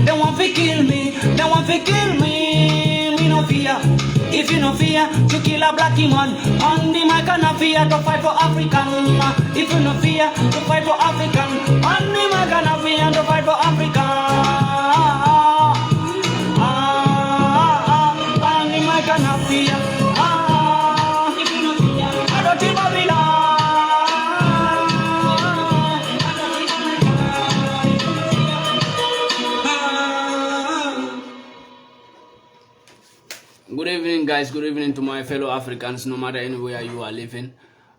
They want to kill me. They want to kill me. Me no fear. If you no fear to kill a black man, on the MAICA no fear to fight for African. If you no fear to fight for African, on the MAICA no fear to fight for African. On the MAICA no fear. If you no fear, I don't think Babylon. Good evening, guys. Good evening to my fellow Africans, no matter anywhere you are living.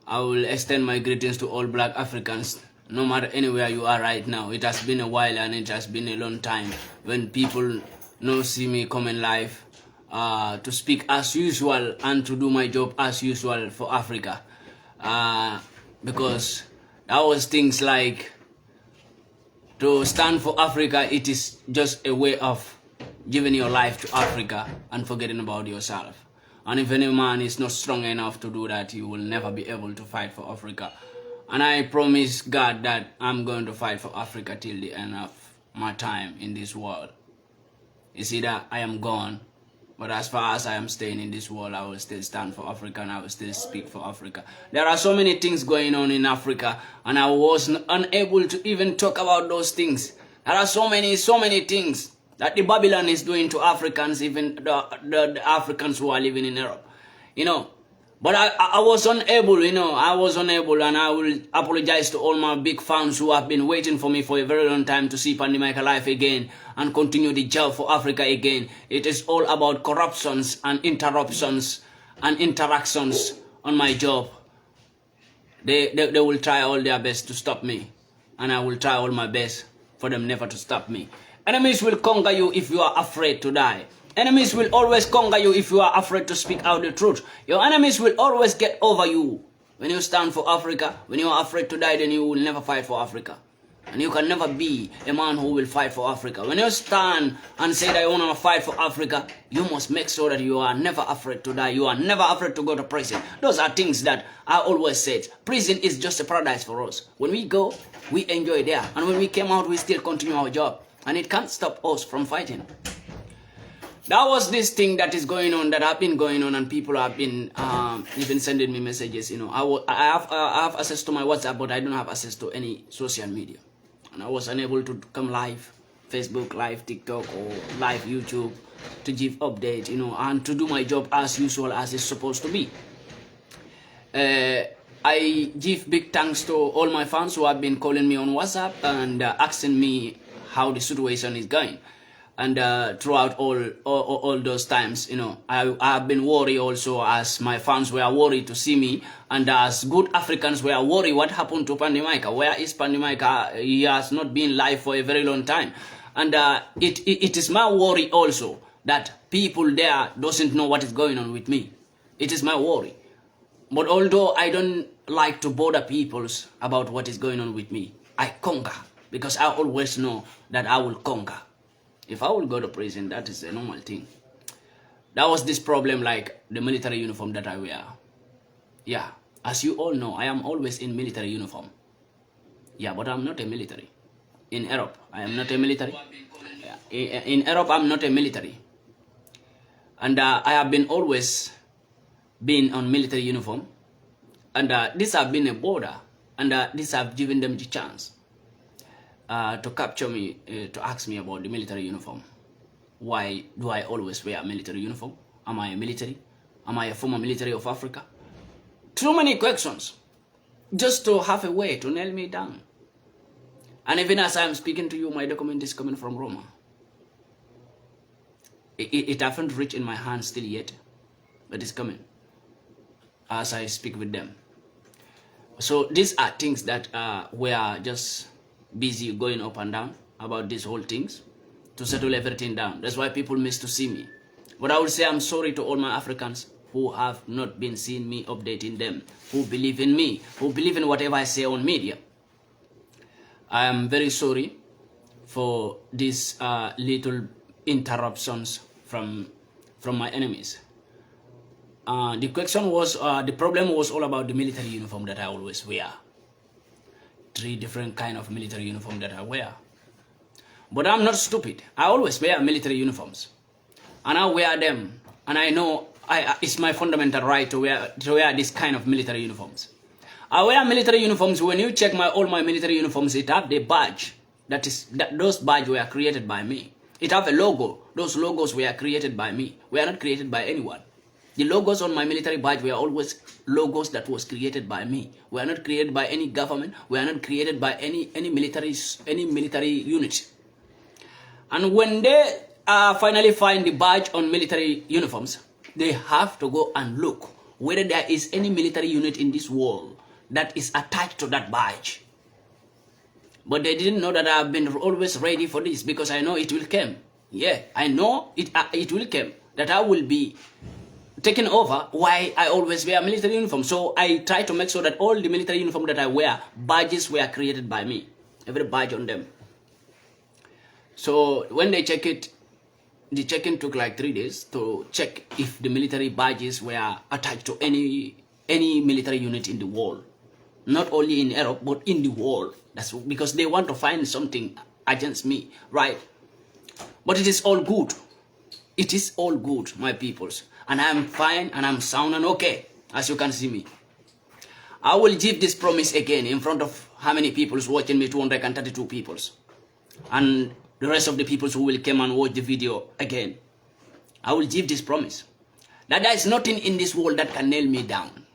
I will extend my greetings to all black Africans, no matter anywhere you are right now. It has been a while and it has been a long time when people no see me coming live to speak as usual and to do my job as usual for Africa. Because that was things like to stand for Africa, it is just a way of giving your life to Africa and forgetting about yourself. And if any man is not strong enough to do that, you will never be able to fight for Africa. And I promise God that I'm going to fight for Africa till the end of my time in this world. You see that I am gone, but as far as I am staying in this world, I will still stand for Africa and I will still speak for Africa. There are so many things going on in Africa and I was unable to even talk about those things. There are so many things that the Babylon is doing to Africans, even the Africans who are living in Europe, you know. But I was unable, you know, I was unable, and I will apologize to all my big fans who have been waiting for me for a very long time to see PANDI MAICA live again and continue the job for Africa again. It is all about corruptions and interruptions and interactions on my job. They will try all their best to stop me, and I will try all my best for them never to stop me. Enemies will conquer you if you are afraid to die. Enemies will always conquer you if you are afraid to speak out the truth. Your enemies will always get over you. When you stand for Africa, when you are afraid to die, then you will never fight for Africa. And you can never be a man who will fight for Africa. When you stand and say that you want to fight for Africa, you must make sure that you are never afraid to die. You are never afraid to go to prison. Those are things that I always said. Prison is just a paradise for us. When we go, we enjoy there. And when we came out, we still continue our job. And it can't stop us from fighting. That was this thing that is going on, that have been going on, and people have been even sending me messages. You know, I have access to my WhatsApp, but I don't have access to any social media, and I was unable to come live, Facebook live, TikTok, or live YouTube to give update, you know, and to do my job as usual as it's supposed to be. I give big thanks to all my fans who have been calling me on WhatsApp and asking me how the situation is going. And throughout all those times, you know, I have been worried also, as my fans were worried to see me, and as good Africans were worried what happened to PANDI MAICA. Where is PANDI MAICA? He has not been live for a very long time. And it is my worry also that people there doesn't know what is going on with me. It is my worry. But although I don't like to bother people about what is going on with me, I conquer, because I always know that I will conquer. If I will go to prison, that is a normal thing. That was this problem, like the military uniform that I wear. Yeah, as you all know, I am always in military uniform. Yeah, but I'm not a military. In Europe, I am not a military. In Europe, I'm not a military. And I have been always been on military uniform. And this have been a border. And this have given them the chance to capture me, to ask me about the military uniform. Why do I always wear a military uniform? Am I a military? Am I a former military of Africa? Too many questions, just to have a way to nail me down. And even as I am speaking to you, my document is coming from Roma. It haven't reached in my hands still yet, but it's coming as I speak with them. So these are things that we are just busy going up and down about these whole things to settle everything down. That's why people miss to see me. But I will say I'm sorry to all my Africans who have not been seeing me, updating them, who believe in me, who believe in whatever I say on media. I am very sorry for these little interruptions from my enemies. The question was, the problem was all about the military uniform that I always wear. 3 different kind of military uniform that I wear. But I'm not stupid. I always wear military uniforms. And I wear them. And I know it's my fundamental right to wear this kind of military uniforms. I wear military uniforms. When you check all my military uniforms, it have the badge. Those badges were created by me. It have a logo. Those logos were created by me. We are not created by anyone. The logos on my military badge were always logos that was created by me. We are not created by any government. We are not created by any military unit. And when they finally find the badge on military uniforms, they have to go and look whether there is any military unit in this world that is attached to that badge. But they didn't know that I've been always ready for this, because I know it will come. Yeah, I know it will come, that I will be taken over. Why I always wear military uniform. So I try to make sure that all the military uniform that I wear, badges were created by me. Every badge on them. So when they check it, the check-in took like 3 days to check if the military badges were attached to any military unit in the world. Not only in Europe, but in the world. That's because they want to find something against me, right? But it is all good. It is all good, my peoples. And I'm fine, and I'm sound and okay, as you can see me. I will give this promise again in front of how many people is watching me? 232 people. And the rest of the people who will come and watch the video again. I will give this promise. That there is nothing in this world that can nail me down.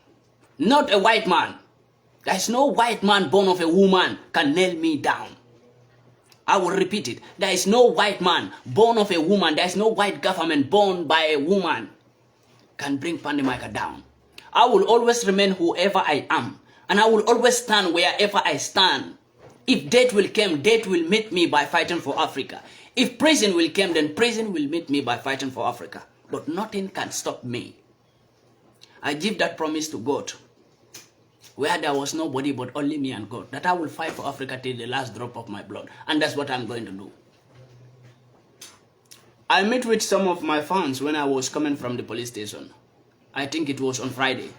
Not a white man. There is no white man born of a woman can nail me down. I will repeat it. There is no white man born of a woman. There is no white government born by a woman can bring PANDI MAICA down. I will always remain whoever I am. And I will always stand wherever I stand. If death will come, death will meet me by fighting for Africa. If prison will come, then prison will meet me by fighting for Africa. But nothing can stop me. I give that promise to God, where there was nobody but only me and God, that I will fight for Africa till the last drop of my blood. And that's what I'm going to do. I met with some of my fans when I was coming from the police station. I think it was on Friday.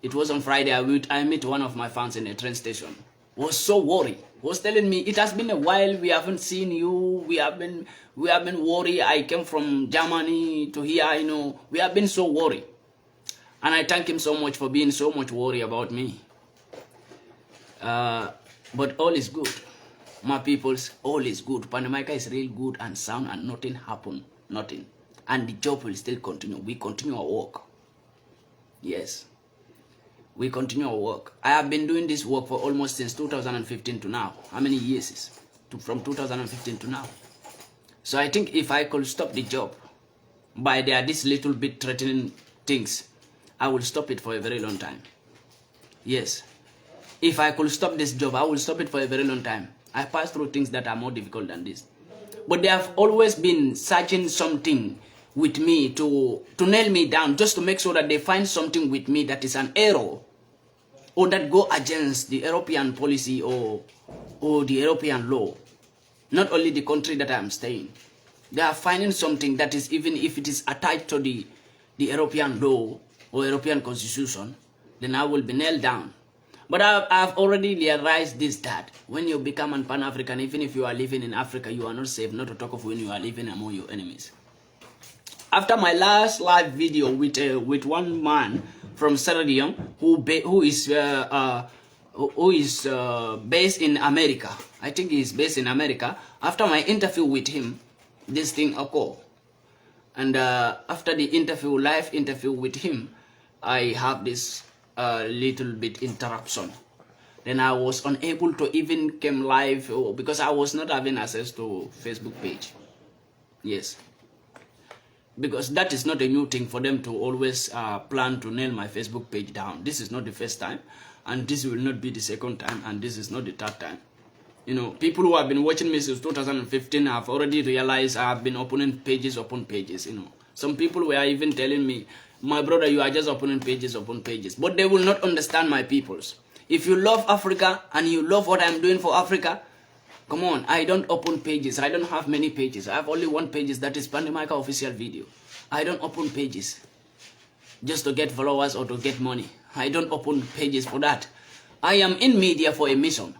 It was on Friday. I met one of my fans in a train station. Was so worried. Was telling me, it has been a while, we haven't seen you, we have been worried. I came from Germany to here, you know, we have been so worried. And I thank him so much for being so much worried about me. But all is good. My peoples, all is good. PANDI MAICA is real good and sound, and nothing happened. Nothing. And the job will still continue. We continue our work. Yes. We continue our work. I have been doing this work for almost since 2015 to now. How many years is it? From 2015 to now. So I think if I could stop the job by this little bit threatening things, I will stop it for a very long time. Yes. If I could stop this job, I will stop it for a very long time. I passed through things that are more difficult than this. But they have always been searching something with me to nail me down, just to make sure that they find something with me that is an error, or that go against the European policy or the European law. Not only the country that I am staying. They are finding something that is, even if it is attached to the European law or European constitution, then I will be nailed down. But I've already realized this, that when you become an Pan-African, even if you are living in Africa, you are not safe, not to talk of when you are living among your enemies. After my last live video with one man from Sierra Leone who is based in America, I think he is based in America. After my interview with him, this thing occurred. And after the interview, live interview with him, I have this little bit interruption. Then I was unable to even come live because I was not having access to Facebook page. Yes. Because that is not a new thing for them to always plan to nail my Facebook page down. This is not the first time, and this will not be the second time, and this is not the third time. You know, people who have been watching me since 2015 have already realized I have been opening pages upon pages, you know. Some people were even telling me, my brother, you are just opening pages upon pages. But they will not understand my peoples. If you love Africa and you love what I'm doing for Africa, come on, I don't open pages. I don't have many pages. I have only one page, that is PANDI MAICA official video. I don't open pages just to get followers or to get money. I don't open pages for that. I am in media for a mission.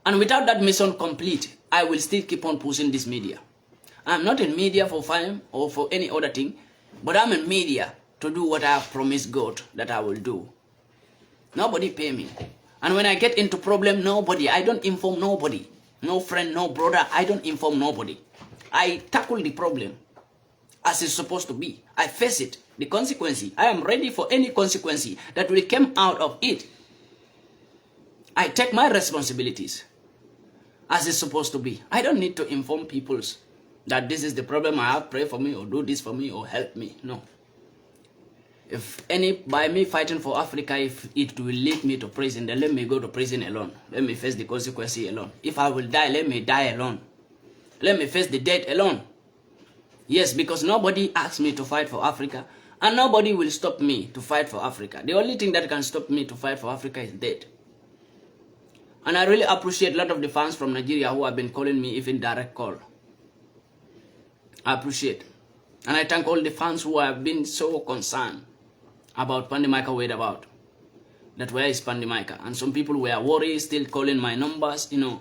And without that mission complete, I will still keep on pushing this media. I'm not in media for fame or for any other thing, but I'm in media to do what I have promised God that I will do. Nobody pay me. And when I get into problem, I don't inform nobody. No friend, no brother, I don't inform nobody. I tackle the problem as it's supposed to be. I face it, the consequence. I am ready for any consequence that will come out of it. I take my responsibilities as it's supposed to be. I don't need to inform people that this is the problem I have, pray for me or do this for me or help me. No. If by me fighting for Africa, if it will lead me to prison, then let me go to prison alone. Let me face the consequence alone. If I will die, let me die alone. Let me face the death alone. Yes, because nobody asked me to fight for Africa, and nobody will stop me to fight for Africa. The only thing that can stop me to fight for Africa is death. And I really appreciate a lot of the fans from Nigeria who have been calling me even direct call. I appreciate. And I thank all the fans who have been so concerned about PANDI MAICA whereabout. That where is PANDI MAICA? And some people were worried, still calling my numbers, you know.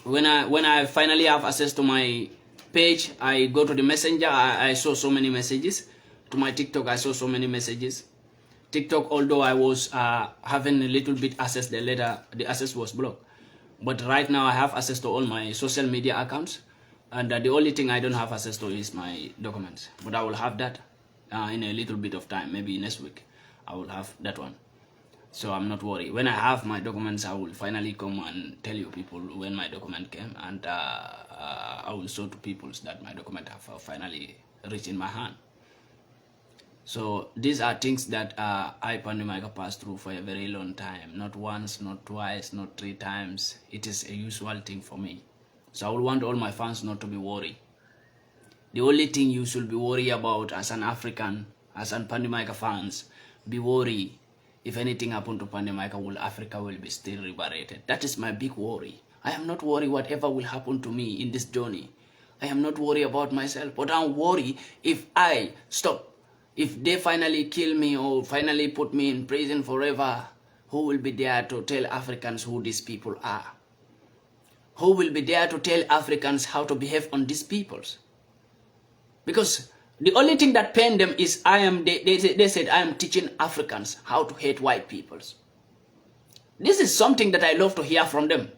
When I finally have access to my page, I go to the messenger, I saw so many messages. To my TikTok, I saw so many messages. TikTok, although I was having a little bit access, the access was blocked. But right now I have access to all my social media accounts. And the only thing I don't have access to is my documents. But I will have that in a little bit of time, maybe next week. I will have that one. So I'm not worried. When I have my documents, I will finally come and tell you people when my document came. And I will show to people that my document have finally reached in my hand. So these are things that I, PANDI MAICA, passed through for a very long time. Not once, not twice, not 3 times. It is a usual thing for me. So I would want all my fans not to be worried. The only thing you should be worried about as an African, as an PANDI MAICA fans, be worried if anything happened to PANDI MAICA, Africa will be still liberated. That is my big worry. I am not worried whatever will happen to me in this journey. I am not worried about myself, but I'm worried if I stop. If they finally kill me or finally put me in prison forever, who will be there to tell Africans who these people are? Who will be there to tell Africans how to behave on these peoples? Because the only thing that pained them is they said I am teaching Africans how to hate white peoples. This is something that I love to hear from them.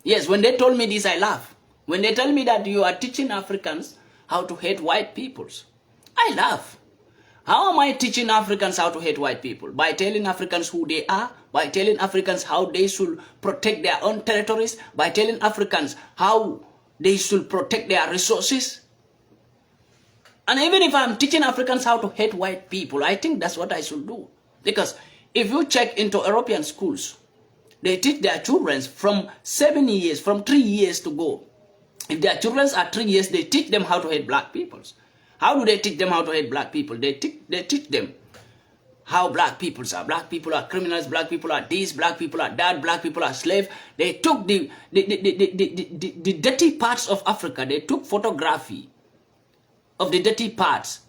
Yes, when they told me this, I laugh. When they tell me that you are teaching Africans how to hate white peoples, I laugh. How am I teaching Africans how to hate white people? By telling Africans who they are, by telling Africans how they should protect their own territories, by telling Africans how they should protect their resources. And even if I'm teaching Africans how to hate white people, I think that's what I should do. Because if you check into European schools, they teach their children from 7 years, from 3 years to go. If their children are 3 years, they teach them how to hate black people. How do they teach them how to hate black people? They teach them how black people are. Black people are criminals, black people are this, black people are that, black people are slaves. They took the dirty parts of Africa. They took photography of the dirty parts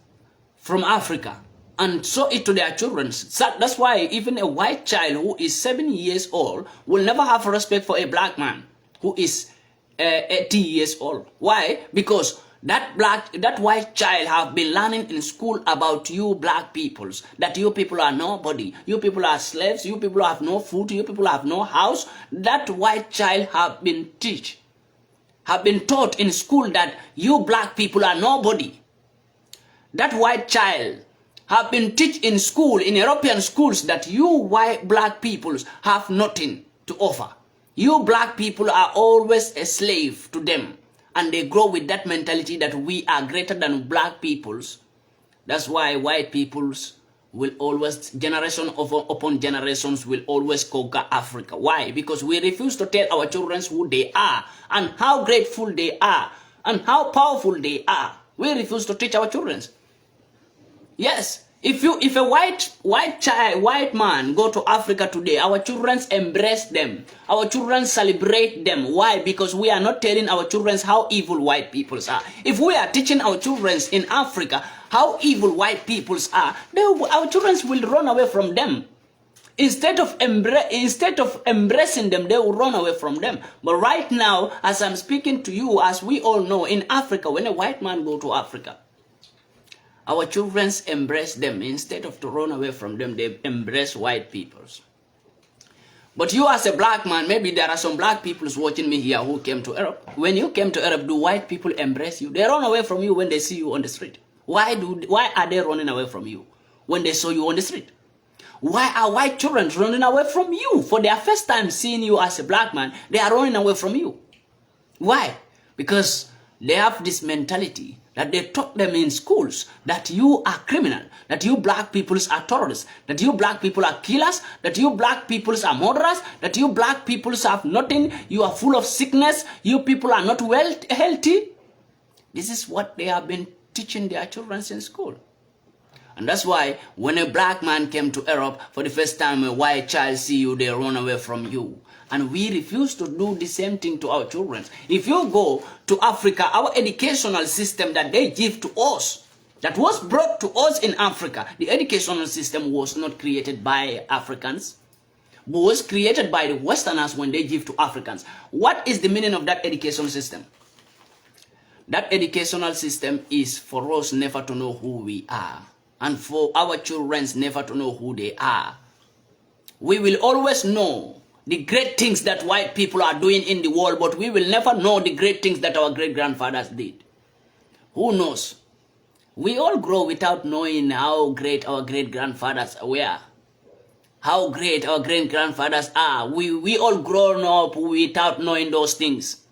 from Africa and show it to their children. So that's why even a white child who is 7 years old will never have respect for a black man who is 80 years old. Why? Because that white child have been learning in school about you black peoples, that you people are nobody, you people are slaves, you people have no food, you people have no house. That white child have been taught in school that you black people are nobody. That white child have been taught in school, in European schools, that you white black peoples have nothing to offer. You black people are always a slave to them. And they grow with that mentality that we are greater than black peoples. That's why white peoples will always, generation upon generations, will always conquer Africa. Why? Because we refuse to tell our children who they are and how grateful they are and how powerful they are. We refuse to teach our children. Yes, if a white man go to Africa today, our children embrace them. Our children celebrate them. Why? Because we are not telling our children how evil white peoples are. If we are teaching our children in Africa how evil white peoples are, our children will run away from them. Instead of embracing them, they will run away from them. But right now, as I'm speaking to you, as we all know, in Africa, when a white man go to Africa, our children embrace them. Instead of to run away from them, they embrace white peoples. But you as a black man, maybe there are some black people watching me here who came to Europe. When you came to Europe, do white people embrace you? They run away from you when they see you on the street. Why are they running away from you when they saw you on the street? Why are white children running away from you? For their first time seeing you as a black man, they are running away from you. Why? Because they have this mentality that they taught them in schools that you are criminal, that you black peoples are terrorists, that you black people are killers, that you black peoples are murderers, that you black peoples have nothing, you are full of sickness, you people are not healthy. This is what they have been teaching their children in school. And that's why when a black man came to Europe, for the first time a white child see you, they run away from you. And we refuse to do the same thing to our children. If you go to Africa, our educational system that they give to us, that was brought to us in Africa, the educational system was not created by Africans, but was created by the Westerners when they give to Africans. What is the meaning of that educational system? That educational system is for us never to know who we are, and for our children never to know who they are. We will always know the great things that white people are doing in the world, but we will never know the great things that our great-grandfathers did. Who knows? We all grow without knowing how great our great-grandfathers were, how great our great-grandfathers are. We all grown up without knowing those things.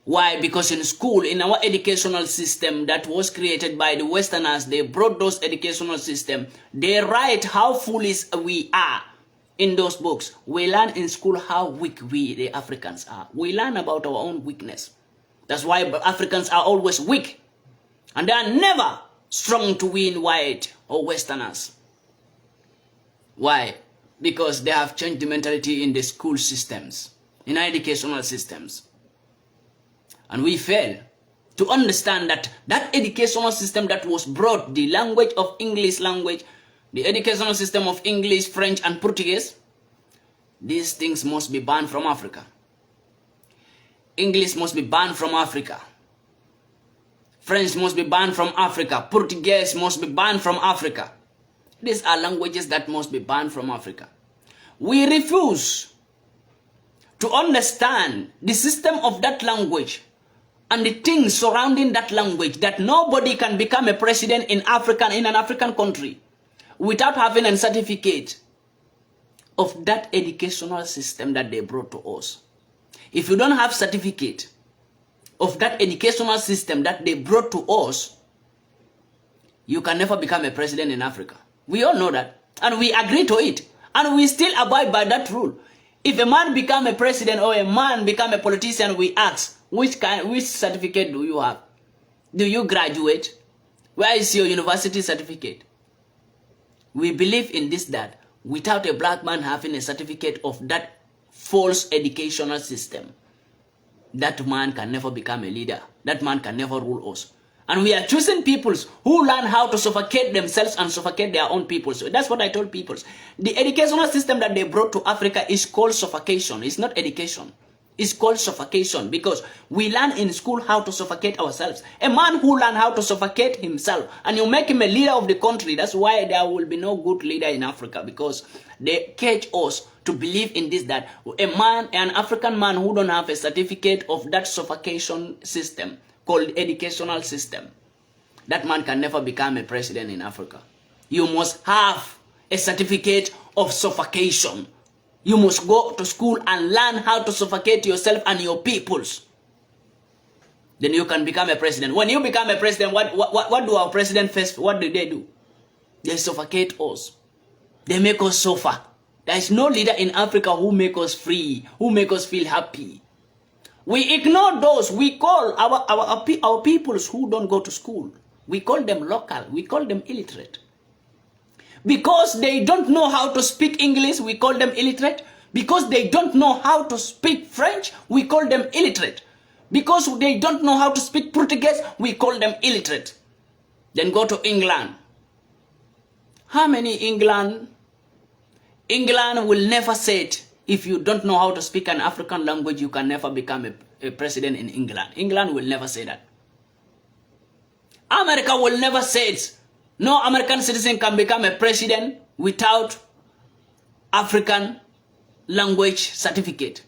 Why? Because in school, in our educational system that was created by the Westerners, they brought those educational system. They write how foolish we are in those books. We learn in school how weak we, the Africans, are. We learn about our own weakness. That's why Africans are always weak. And they are never strong to win white or Westerners. Why? Because they have changed the mentality in the school systems, in our educational systems. And we fail to understand that that educational system that was brought, the language of English language, the educational system of English, French, and Portuguese, these things must be banned from Africa. English must be banned from Africa. French must be banned from Africa. Portuguese must be banned from Africa. These are languages that must be banned from Africa. We refuse to understand the system of that language and the things surrounding that language, that nobody can become a president in an African country without having a certificate of that educational system that they brought to us. If you don't have certificate of that educational system that they brought to us, you can never become a president in Africa. We all know that, and we agree to it, and we still abide by that rule. If a man become a president or a man become a politician, we ask, which certificate do you have? Do you graduate? Where is your university certificate? We believe in this, that without a black man having a certificate of that false educational system, that man can never become a leader. That man can never rule us. And we are choosing peoples who learn how to suffocate themselves and suffocate their own people. So that's what I told people. The educational system that they brought to Africa is called suffocation. It's not education. It's called suffocation, because we learn in school how to suffocate ourselves. A man who learns how to suffocate himself and you make him a leader of the country, that's why there will be no good leader in Africa, because they cage us to believe in this, that an African man who don't have a certificate of that suffocation system called educational system, that man can never become a president in Africa. You must have a certificate of suffocation. You must go to school and learn how to suffocate yourself and your peoples. Then you can become a president. When you become a president, what do our president face? What do? They suffocate us. They make us suffer. There is no leader in Africa who make us free, who make us feel happy. We ignore those. We call our peoples who don't go to school, we call them local. We call them illiterate. Because they don't know how to speak English, we call them illiterate. Because they don't know how to speak French, we call them illiterate. Because they don't know how to speak Portuguese, we call them illiterate. Then go to England. How many England England will never say it. If you don't know how to speak an African language, you can never become a president in England. England will never say that. America will never say it. No American citizen can become a president without African language certificate.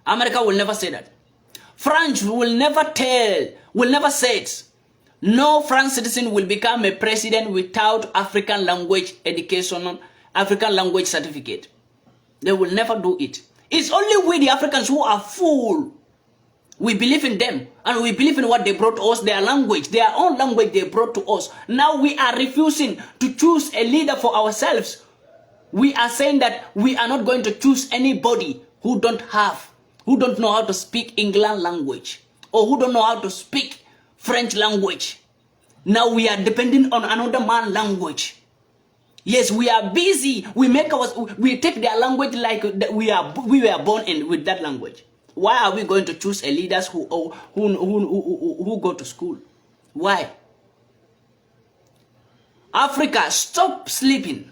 America will never say that. France will never say it. No French citizen will become a president without African language education, African language certificate. They will never do it. It's only we the Africans who are fool. We believe in them and we believe in what they brought to us, their language, their own language they brought to us. Now we are refusing to choose a leader for ourselves. We are saying that we are not going to choose anybody who don't know how to speak English language or who don't know how to speak French language. Now we are depending on another man's language. Yes, we are busy. We take their language like we were born in with that language. Why are we going to choose a leaders who go to school? Why? Africa, stop sleeping.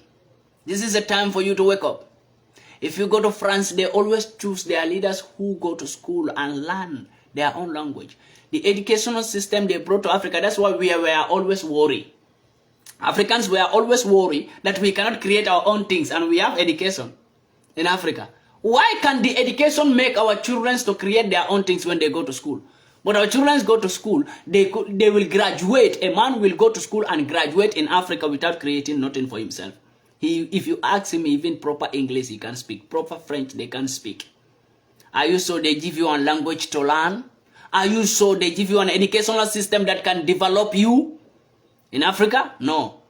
This is a time for you to wake up. If you go to France, they always choose their leaders who go to school and learn their own language. The educational system they brought to Africa, that's why we were always worried. Africans were always worried that we cannot create our own things and we have education in Africa. Why can the education make our children to create their own things when they go to school? But our children go to school, they will graduate. A man will go to school and graduate in Africa without creating nothing for himself. If you ask him even proper English, he can speak. Proper French, they can speak. Are you sure they give you a language to learn? Are you sure they give you an educational system that can develop you in Africa? No,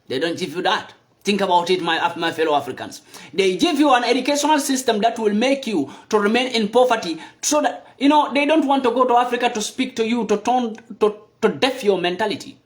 they don't give you that. Think about it, my fellow Africans. They give you an educational system that will make you to remain in poverty so that, they don't want to go to Africa to speak to you, to deaf your mentality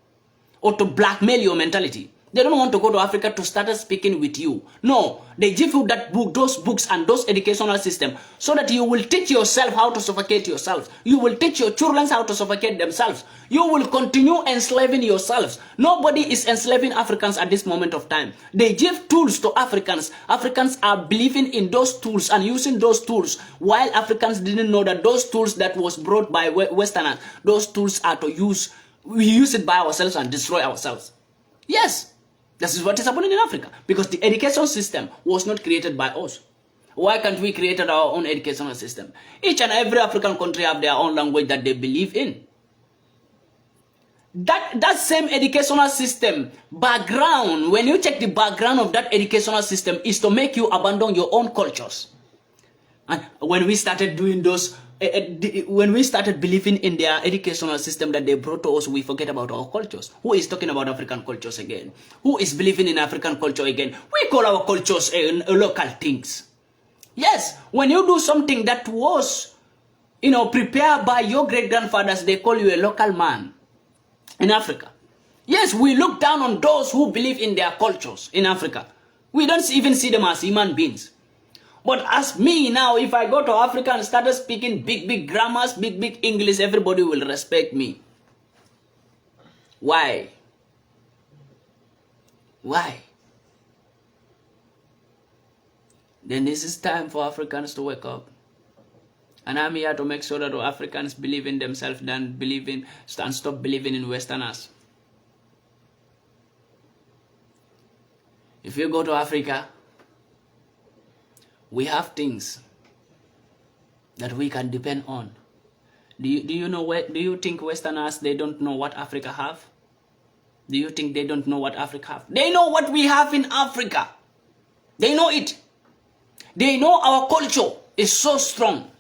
or to blackmail your mentality. They don't want to go to Africa to start speaking with you. No, they give you that book, those books and those educational system so that you will teach yourself how to suffocate yourself. You will teach your children how to suffocate themselves. You will continue enslaving yourselves. Nobody is enslaving Africans at this moment of time. They give tools to Africans. Africans are believing in those tools and using those tools while Africans didn't know that those tools that was brought by Westerners, those tools are to use. We use it by ourselves and destroy ourselves. Yes. This is what is happening in Africa because the education system was not created by us. Why can't we create our own educational system? Each and every African country have their own language that they believe in. That same educational system background, when you check the background of that educational system, is to make you abandon your own cultures. And when we started doing those, when we started believing in their educational system that they brought to us, we forget about our cultures. Who is talking about African cultures again? Who is believing in African culture again? We call our cultures local things. Yes, when you do something that was, prepared by your great-grandfathers, they call you a local man in Africa. Yes, we look down on those who believe in their cultures in Africa. We don't even see them as human beings. But as me now, if I go to Africa and start speaking big grammars, big English, everybody will respect me. Why? Why? Then this is time for Africans to wake up. And I'm here to make sure that Africans believe in themselves and stop believing in Westerners. If you go to Africa, we have things that we can depend on. Do you think Westerners, they don't know what Africa have? Do you think they don't know what Africa have? They know what we have in Africa. They know it. They know our culture is so strong.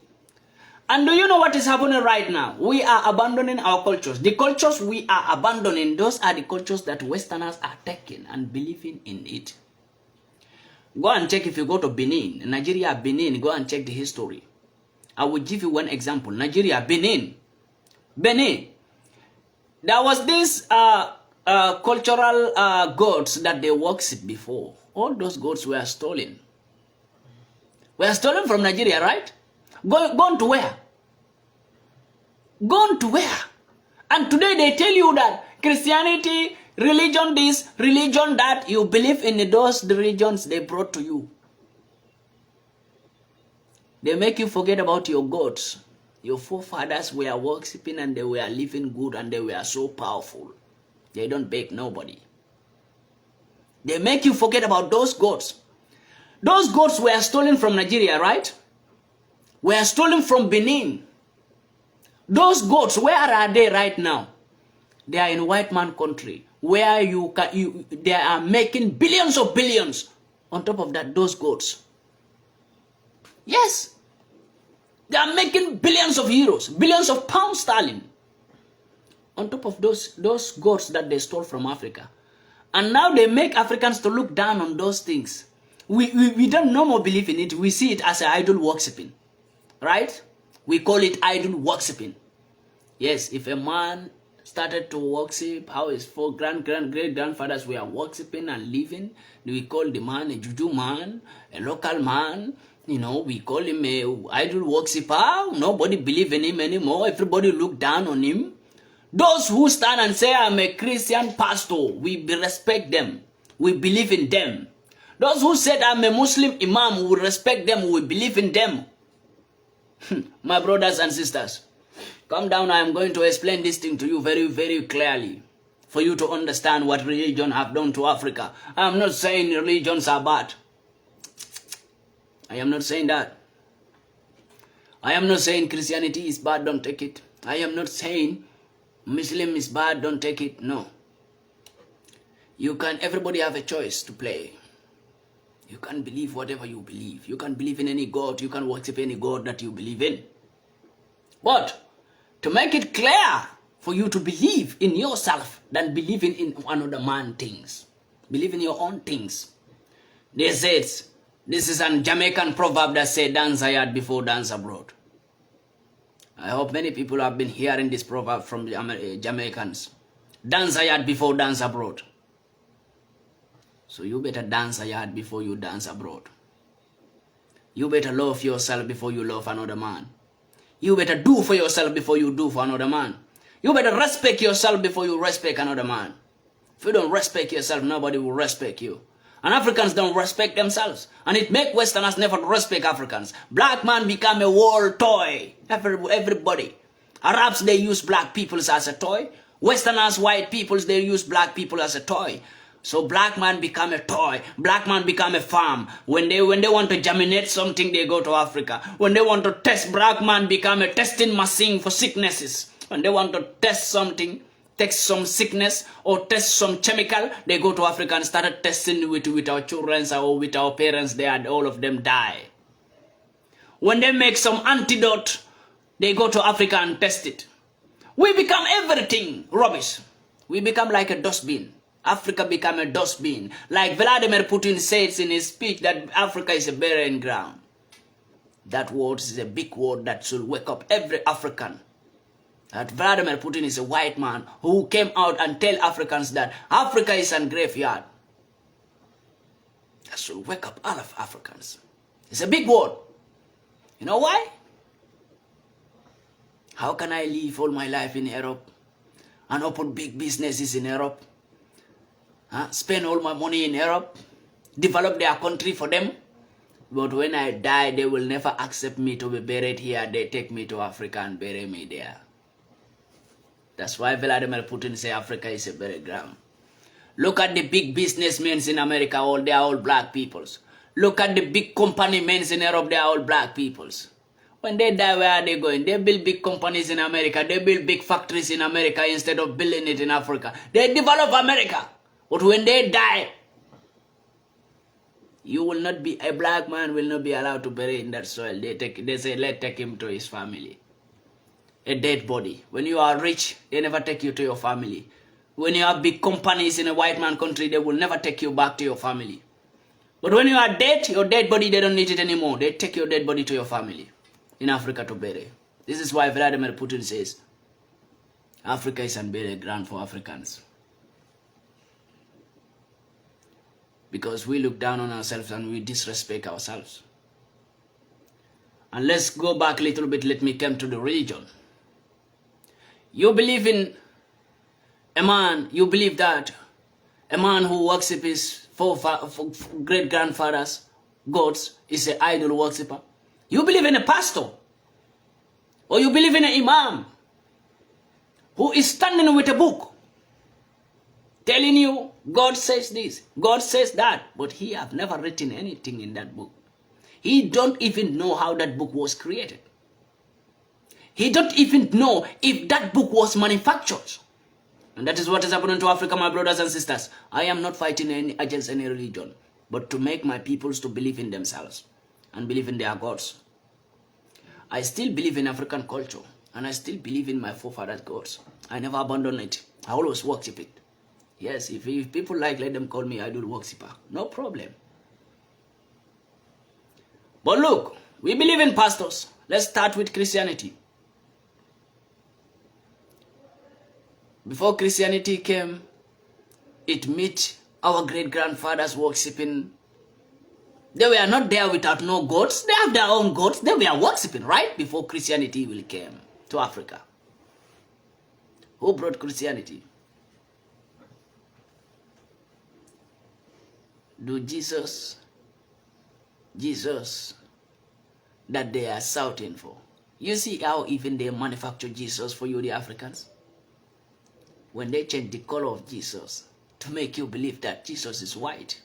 And do you know what is happening right now? We are abandoning our cultures. The cultures we are abandoning, those are the cultures that Westerners are taking and believing in it. Go and check if you go to Benin, Nigeria, Benin, go and check the history. I will give you one example. Nigeria, Benin. Benin. There was this cultural gods that they worshipped before. All those gods were stolen. Were stolen from Nigeria, right? Gone to where? Gone to where? And today they tell you that Christianity, religion this, religion that, you believe in those religions they brought to you. They make you forget about your gods. Your forefathers were worshipping and they were living good and they were so powerful. They don't beg nobody. They make you forget about those gods. Those gods were stolen from Nigeria, right? Were stolen from Benin. Those gods, where are they right now? They are in white man country, where they are making billions of billions. On top of that, those gods. Yes. They are making billions of euros, billions of pounds sterling. On top of those gods that they stole from Africa. And now they make Africans to look down on those things. We don't no more believe in it. We see it as an idol worshipping. Right? We call it idol worshipping. Yes, if a man started to worship how his great-grandfathers were worshipping and living, we call the man a juju man, a local man. You know, we call him a idol worshiper. Nobody believe in him anymore. Everybody look down on him. Those who stand and say, I'm a Christian pastor, we respect them. We believe in them. Those who said, I'm a Muslim imam, we respect them. We believe in them. My brothers and sisters, come down. I am going to explain this thing to you very, very clearly for you to understand what religion have done to Africa. I am not saying religions are bad. I am not saying that. I am not saying Christianity is bad, don't take it. I am not saying Muslim is bad, don't take it. No. Everybody have a choice to play. You can believe whatever you believe. You can believe in any God. You can worship any God that you believe in. But to make it clear for you to believe in yourself than believing in another man's things. Believe in your own things. They said, this is a Jamaican proverb that says, dance abroad before dance abroad. I hope many people have been hearing this proverb from the Jamaicans. Dance abroad before dance abroad. So you better dance abroad before you dance abroad. You better love yourself before you love another man. You better do for yourself before you do for another man. You better respect yourself before you respect another man. If you don't respect yourself, nobody will respect you. And Africans don't respect themselves. And it makes Westerners never respect Africans. Black man become a world toy. Everybody. Arabs, they use black people as a toy. Westerners, white people, they use black people as a toy. So black man become a toy. Black man become a farm. When they want to germinate something, they go to Africa. When they want to test, black man become a testing machine for sicknesses. When they want to test something, test some sickness or test some chemical, they go to Africa and start testing with our children or with our parents. All of them die. When they make some antidote, they go to Africa and test it. We become everything rubbish. We become like a dustbin. Africa become a dustbin. Like Vladimir Putin says in his speech that Africa is a barren ground. That word is a big word that should wake up every African. That Vladimir Putin is a white man who came out and tell Africans that Africa is a graveyard. That should wake up all of Africans. It's a big word. You know why? How can I live all my life in Europe and open big businesses in Europe? Spend all my money in Europe, develop their country for them. But when I die, they will never accept me to be buried here. They take me to Africa and bury me there. That's why Vladimir Putin say Africa is a buried ground. Look at the big businessmen in America, they are all black peoples. Look at the big company men in Europe, they are all black peoples. When they die, where are they going? They build big companies in America. They build big factories in America instead of building it in Africa. They develop America. But when they die, you will not be, a black man will not be allowed to bury in that soil. They say, let's take him to his family. A dead body. When you are rich, they never take you to your family. When you have big companies in a white man country, they will never take you back to your family. But when you are dead, your dead body, they don't need it anymore. They take your dead body to your family in Africa to bury. This is why Vladimir Putin says, Africa is a burial ground for Africans. Because we look down on ourselves and we disrespect ourselves. And let's go back a little bit. Let me come to the religion. You believe in a man, you believe that a man who worships his great-grandfathers, gods, is an idol worshipper. You believe in a pastor, or you believe in an imam who is standing with a book telling you God says this, God says that, but he have never written anything in that book. He don't even know how that book was created. He don't even know if that book was manufactured. And that is what is happening to Africa, my brothers and sisters. I am not fighting against any religion, but to make my peoples to believe in themselves and believe in their gods. I still believe in African culture, and I still believe in my forefathers' gods. I never abandon it. I always worship it. Yes, if people like, let them call me idol worshiper. No problem. But look, we believe in pastors. Let's start with Christianity. Before Christianity came, it met our great-grandfathers worshipping. They were not there without no gods. They have their own gods. They were worshipping, right? Before Christianity will came to Africa. Who brought Christianity? Do Jesus that they are shouting for. You see how even they manufacture Jesus for you, the Africans? When they change the color of Jesus to make you believe that Jesus is white.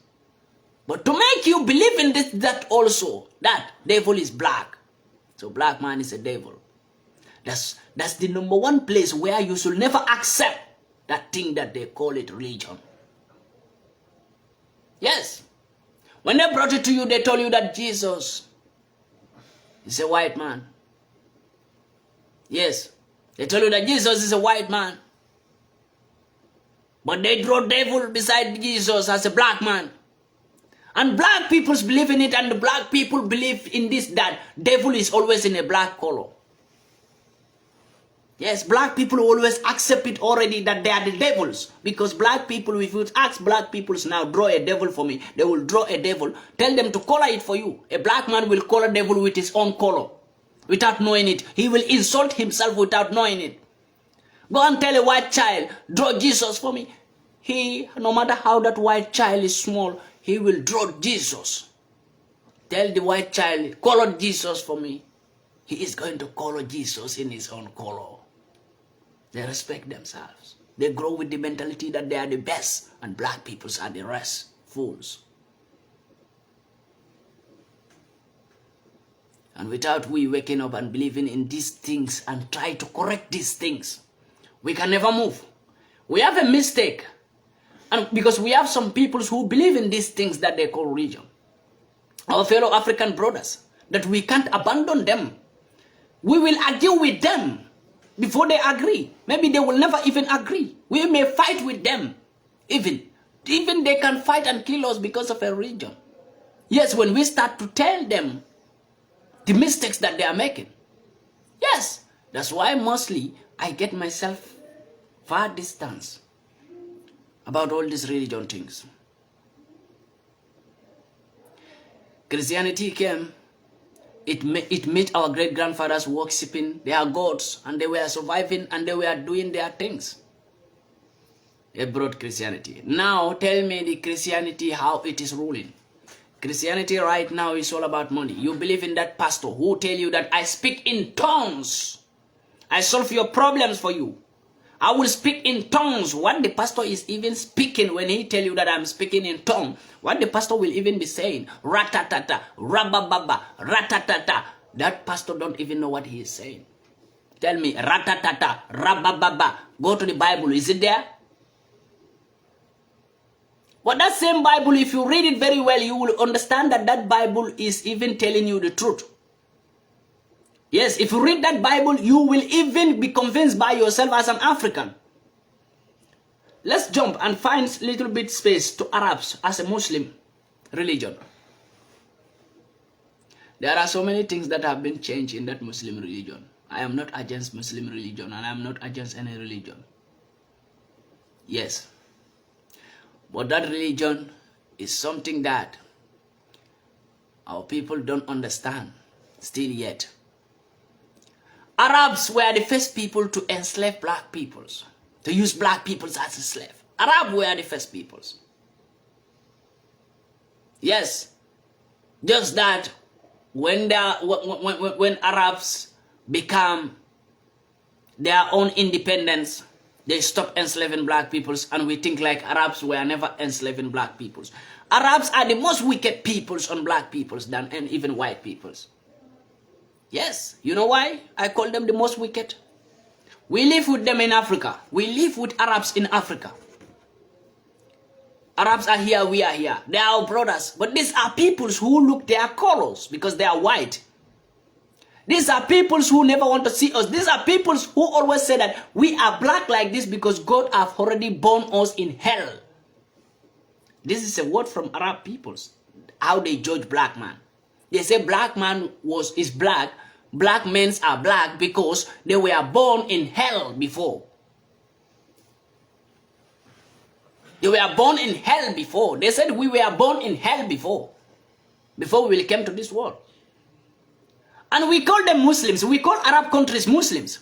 But to make you believe in this, that also, that devil is black. So black man is a devil. That's the number one place where you should never accept that thing that they call it religion. Yes. When they brought it to you, they told you that Jesus is a white man. Yes. They told you that Jesus is a white man. But they draw devil beside Jesus as a black man. And black people believe in it, and the black people believe in this, that devil is always in a black color. Yes, black people always accept it already that they are the devils. Because black people, if you ask black people now, draw a devil for me, they will draw a devil. Tell them to color it for you. A black man will color devil with his own color. Without knowing it. He will insult himself without knowing it. Go and tell a white child, draw Jesus for me. He, no matter how that white child is small, he will draw Jesus. Tell the white child, color Jesus for me. He is going to color Jesus in his own color. They respect themselves. They grow with the mentality that they are the best, and black people are the rest, fools. And without we waking up and believing in these things and try to correct these things, we can never move. We have a mistake. And because we have some people who believe in these things that they call religion. Our fellow African brothers, that we can't abandon them. We will argue with them before they agree. Maybe they will never even agree. We may fight with them. Even they can fight and kill us because of a religion. Yes, when we start to tell them the mistakes that they are making. Yes, that's why mostly I get myself far distance about all these religion things. Christianity came. It made our great-grandfathers worshipping their gods, and they were surviving, and they were doing their things. It brought Christianity. Now tell me the Christianity, how it is ruling. Christianity right now is all about money. You believe in that pastor who tell you that I speak in tongues. I solve your problems for you. I will speak in tongues. What the pastor is even speaking when he tell you that I'm speaking in tongue. What the pastor will even be saying. Ratatata, rabababa, ratatata. That pastor don't even know what he is saying. Tell me, ratatata, rabababa. Go to the Bible. Is it there? But that same Bible, if you read it very well, you will understand that that Bible is even telling you the truth. Yes, if you read that Bible, you will even be convinced by yourself as an African. Let's jump and find a little bit space to Arabs as a Muslim religion. There are so many things that have been changed in that Muslim religion. I am not against Muslim religion, and I am not against any religion. Yes. But that religion is something that our people don't understand still yet. Arabs were the first people to enslave black peoples, to use black peoples as a slave. Arabs were the first peoples. Yes, just that when Arabs become their own independence, they stop enslaving black peoples, and we think like Arabs were never enslaving black peoples. Arabs are the most wicked peoples on black peoples than and even white peoples. Yes, you know why I call them the most wicked? We live with them in Africa. We live with Arabs in Africa. Arabs are here, we are here. They are our brothers. But these are peoples who look their colors because they are white. These are peoples who never want to see us. These are peoples who always say that we are black like this because God have already born us in hell. This is a word from Arab peoples. How they judge black man. They say black man is black. Black men are black because they were born in hell before. They were born in hell before. They said we were born in hell before we came to this world. And we call them Muslims. We call Arab countries Muslims.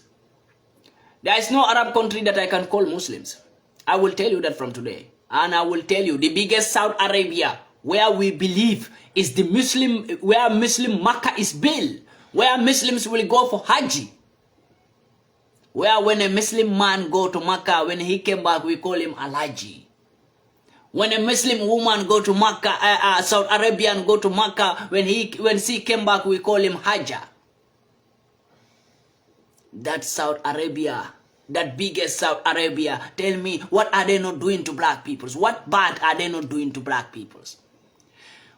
There is no Arab country that I can call Muslims. I will tell you that from today. And I will tell you the biggest Saudi Arabia where we believe is the Muslim, where Muslim Makkah is built, where Muslims will go for Hajj. Where when a Muslim man go to Makkah, when he came back, we call him Al-Haji. When a Muslim woman go to Makkah, Saudi Arabian go to Makkah, when she came back, we call him Hajjah. That Saudi Arabia, that biggest Saudi Arabia, tell me, what are they not doing to black peoples? What bad are they not doing to black peoples?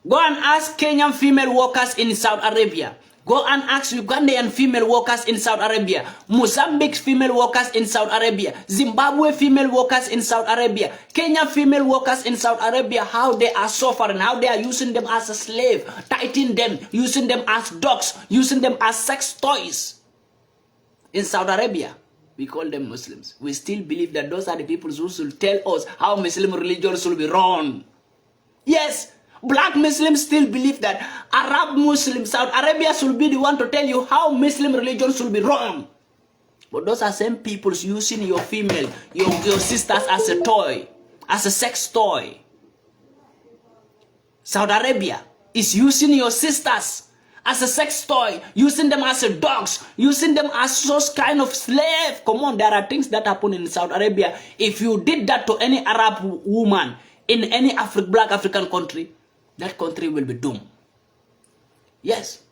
Go and ask Kenyan female workers in Saudi Arabia. Go and ask Ugandan female workers in Saudi Arabia, Mozambique female workers in Saudi Arabia, Zimbabwe female workers in Saudi Arabia, Kenya female workers in Saudi Arabia, how they are suffering, how they are using them as a slave, tightening them, using them as dogs, using them as sex toys. In Saudi Arabia, we call them Muslims. We still believe that those are the people who should tell us how Muslim religion should be run. Yes. Black Muslims still believe that Arab Muslims, Saudi Arabia should be the one to tell you how Muslim religion should be run. But those are same people using your female, your sisters as a toy, as a sex toy. Saudi Arabia is using your sisters as a sex toy, using them as a dogs, using them as those kind of slave. Come on, there are things that happen in Saudi Arabia. If you did that to any Arab woman in any black African country, that country will be doomed. Yes.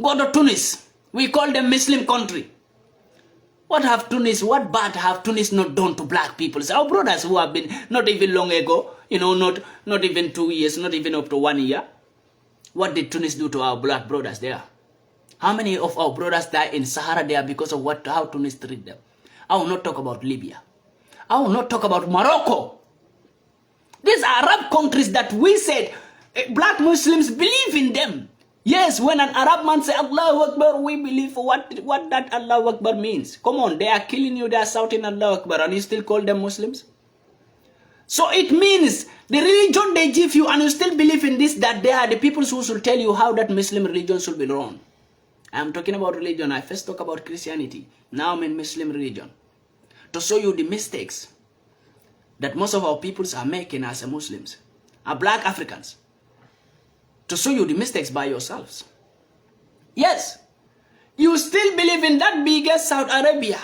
Go to Tunis. We call them Muslim country. What bad have Tunis not done to black people? Our brothers who have been, not even long ago, you know, not even 2 years, not even up to 1 year. What did Tunis do to our black brothers there? How many of our brothers die in Sahara there because of how Tunis treat them? I will not talk about Libya. I will not talk about Morocco. These are Arab countries that we said black Muslims believe in them. Yes, when an Arab man say Allahu Akbar, we believe what that Allahu Akbar means. Come on, they are killing you, they are shouting Allahu Akbar, and you still call them Muslims? So it means the religion they give you and you still believe in this, that they are the people who should tell you how that Muslim religion should be run. I am talking about religion. I first talk about Christianity. Now I'm in Muslim religion. To show you the mistakes that most of our peoples are making as Muslims, are black Africans. To show you the mistakes by yourselves. Yes, you still believe in that biggest Saudi Arabia.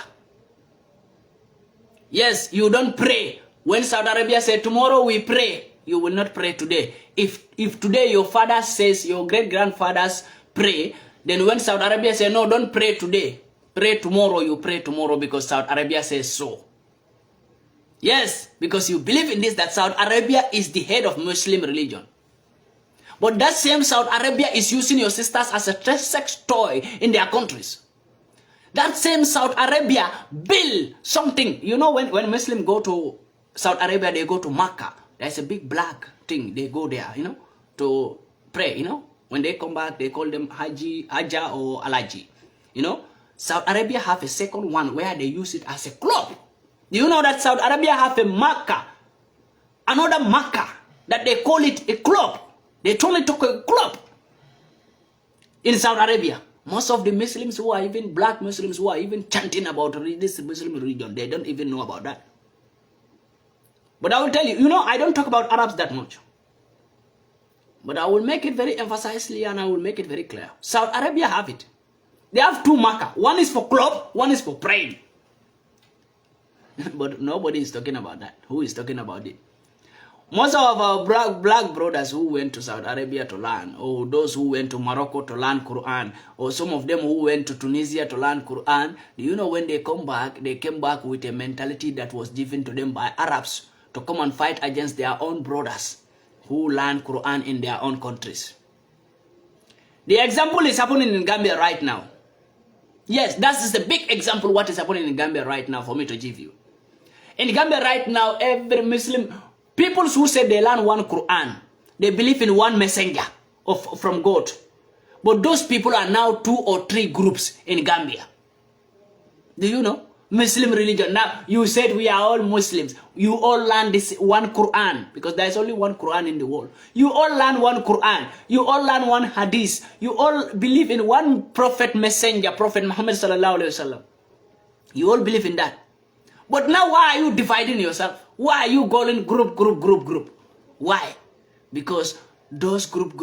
Yes, you don't pray. When Saudi Arabia said tomorrow we pray, you will not pray today. If today your father says, your great-grandfathers pray, then when Saudi Arabia says, no, don't pray today, pray tomorrow, you pray tomorrow because Saudi Arabia says so. Yes, because you believe in this, that Saudi Arabia is the head of Muslim religion. But that same Saudi Arabia is using your sisters as a sex toy in their countries. That same Saudi Arabia build something. You know, when Muslims go to Saudi Arabia, they go to Makkah. There's a big black thing. They go there, you know, to pray, you know. When they come back, they call them Hajjah or Al-Haji. You know, Saudi Arabia have a second one where they use it as a club. Do you know that Saudi Arabia have a Makkah, another Makkah, that they call it a club? They turn it to a club in Saudi Arabia. Most of the Muslims who are even black Muslims who are even chanting about this Muslim religion, they don't even know about that. But I will tell you, you know, I don't talk about Arabs that much. But I will make it very emphasizedly and I will make it very clear. Saudi Arabia have it. They have two markers. One is for club, one is for praying. But nobody is talking about that. Who is talking about it? Most of our black brothers who went to Saudi Arabia to learn, or those who went to Morocco to learn Quran, or some of them who went to Tunisia to learn Quran, do you know when they come back, they came back with a mentality that was given to them by Arabs to come and fight against their own brothers who learn Quran in their own countries. The example is happening in Gambia right now. Yes, that is the big example what is happening in Gambia right now for me to give you. In Gambia right now, every Muslim, people who say they learn one Quran, they believe in one messenger from God. But those people are now 2 or 3 groups in Gambia. Do you know? Muslim religion. Now, you said we are all Muslims. You all learn this one Quran, because there is only one Quran in the world. You all learn one Quran. You all learn one Hadith. You all believe in one prophet messenger, Prophet Muhammad sallallahu alaihi wasallam. You all believe in that. But now why are you dividing yourself? Why are you going group? Why? Because those group,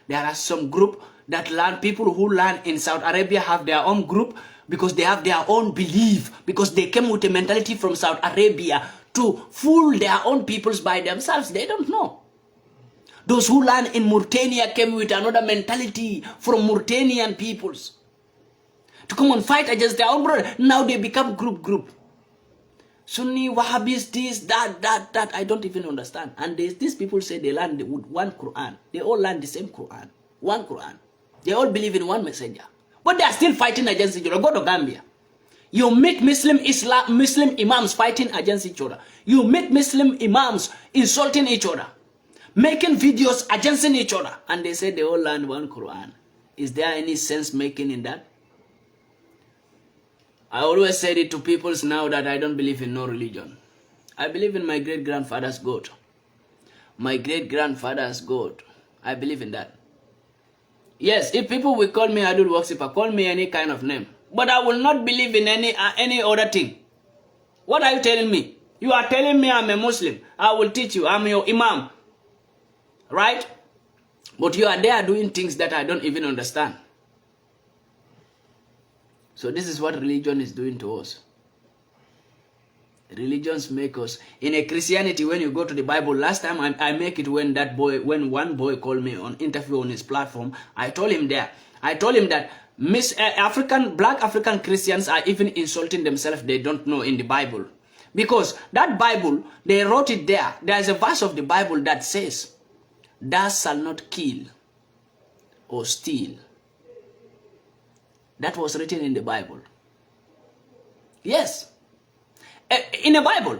there are some group that learn, people who learn in Saudi Arabia have their own group because they have their own belief, because they came with a mentality from Saudi Arabia to fool their own peoples by themselves. They don't know. Those who learn in Mauritania came with another mentality from Mauritanian peoples to come and fight against their own brother. Now they become group. Sunni, Wahhabis, this, that, I don't even understand. And these people say they learn one Quran. They all learn the same Quran. One Quran. They all believe in one messenger. But they are still fighting against each other. Go to Gambia. You meet Muslim imams fighting against each other. You meet Muslim imams insulting each other. Making videos against each other. And they say they all learn one Quran. Is there any sense making in that? I always said it to people now that I don't believe in no religion. I believe in my great-grandfather's God. My great-grandfather's God. I believe in that. Yes, if people will call me idol worshiper, call me any kind of name. But I will not believe in any other thing. What are you telling me? You are telling me I'm a Muslim. I will teach you. I'm your imam. Right? But you are there doing things that I don't even understand. So this is what religion is doing to us. Religions make us. In a Christianity, when you go to the Bible, last time I make it when one boy called me on interview on his platform, I told him that black African Christians are even insulting themselves they don't know in the Bible. Because that Bible, they wrote it there. There is a verse of the Bible that says, "Thou shalt not kill or steal." That was written in the Bible. Yes. In the Bible.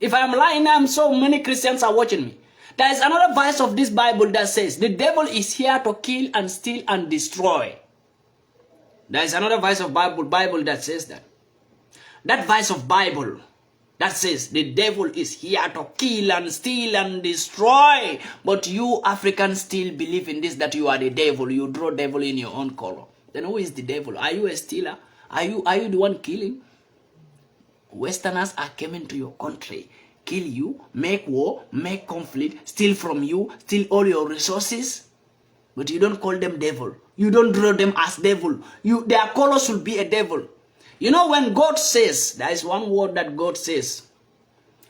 If I am lying, so many Christians are watching me. There is another verse of this Bible that says, the devil is here to kill and steal and destroy. There is another verse of Bible that says that. That verse of Bible that says, the devil is here to kill and steal and destroy. But you Africans still believe in this, that you are the devil. You draw devil in your own color. Then who is the devil? Are you a stealer? Are you the one killing? Westerners are coming to your country, kill you, make war, make conflict, steal from you, steal all your resources. But you don't call them devil. You don't draw them as devil. Their color should be a devil. You know, when God says, there is one word that God says.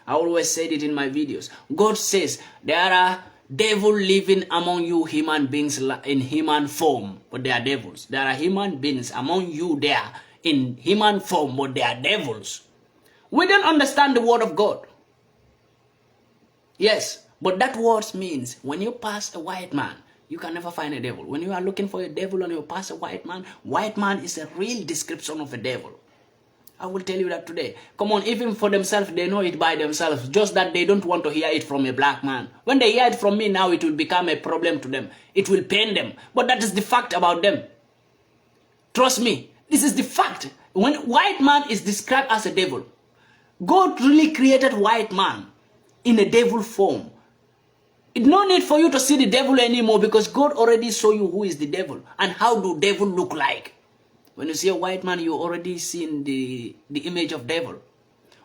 I always said it in my videos. God says, there are devil living among you, human beings in human form, but they are devils. There are human beings among you there in human form, but they are devils. We don't understand the word of God. Yes, but that word means when you pass a white man, you can never find a devil. When you are looking for a devil and you pass a white man is a real description of a devil. I will tell you that today. Come on, even for themselves, they know it by themselves. Just that they don't want to hear it from a black man. When they hear it from me now, it will become a problem to them. It will pain them. But that is the fact about them. Trust me, this is the fact. When white man is described as a devil, God really created white man in a devil form. It's no need for you to see the devil anymore, because God already saw you who is the devil and how do devil look like. When you see a white man, you already seen the image of devil.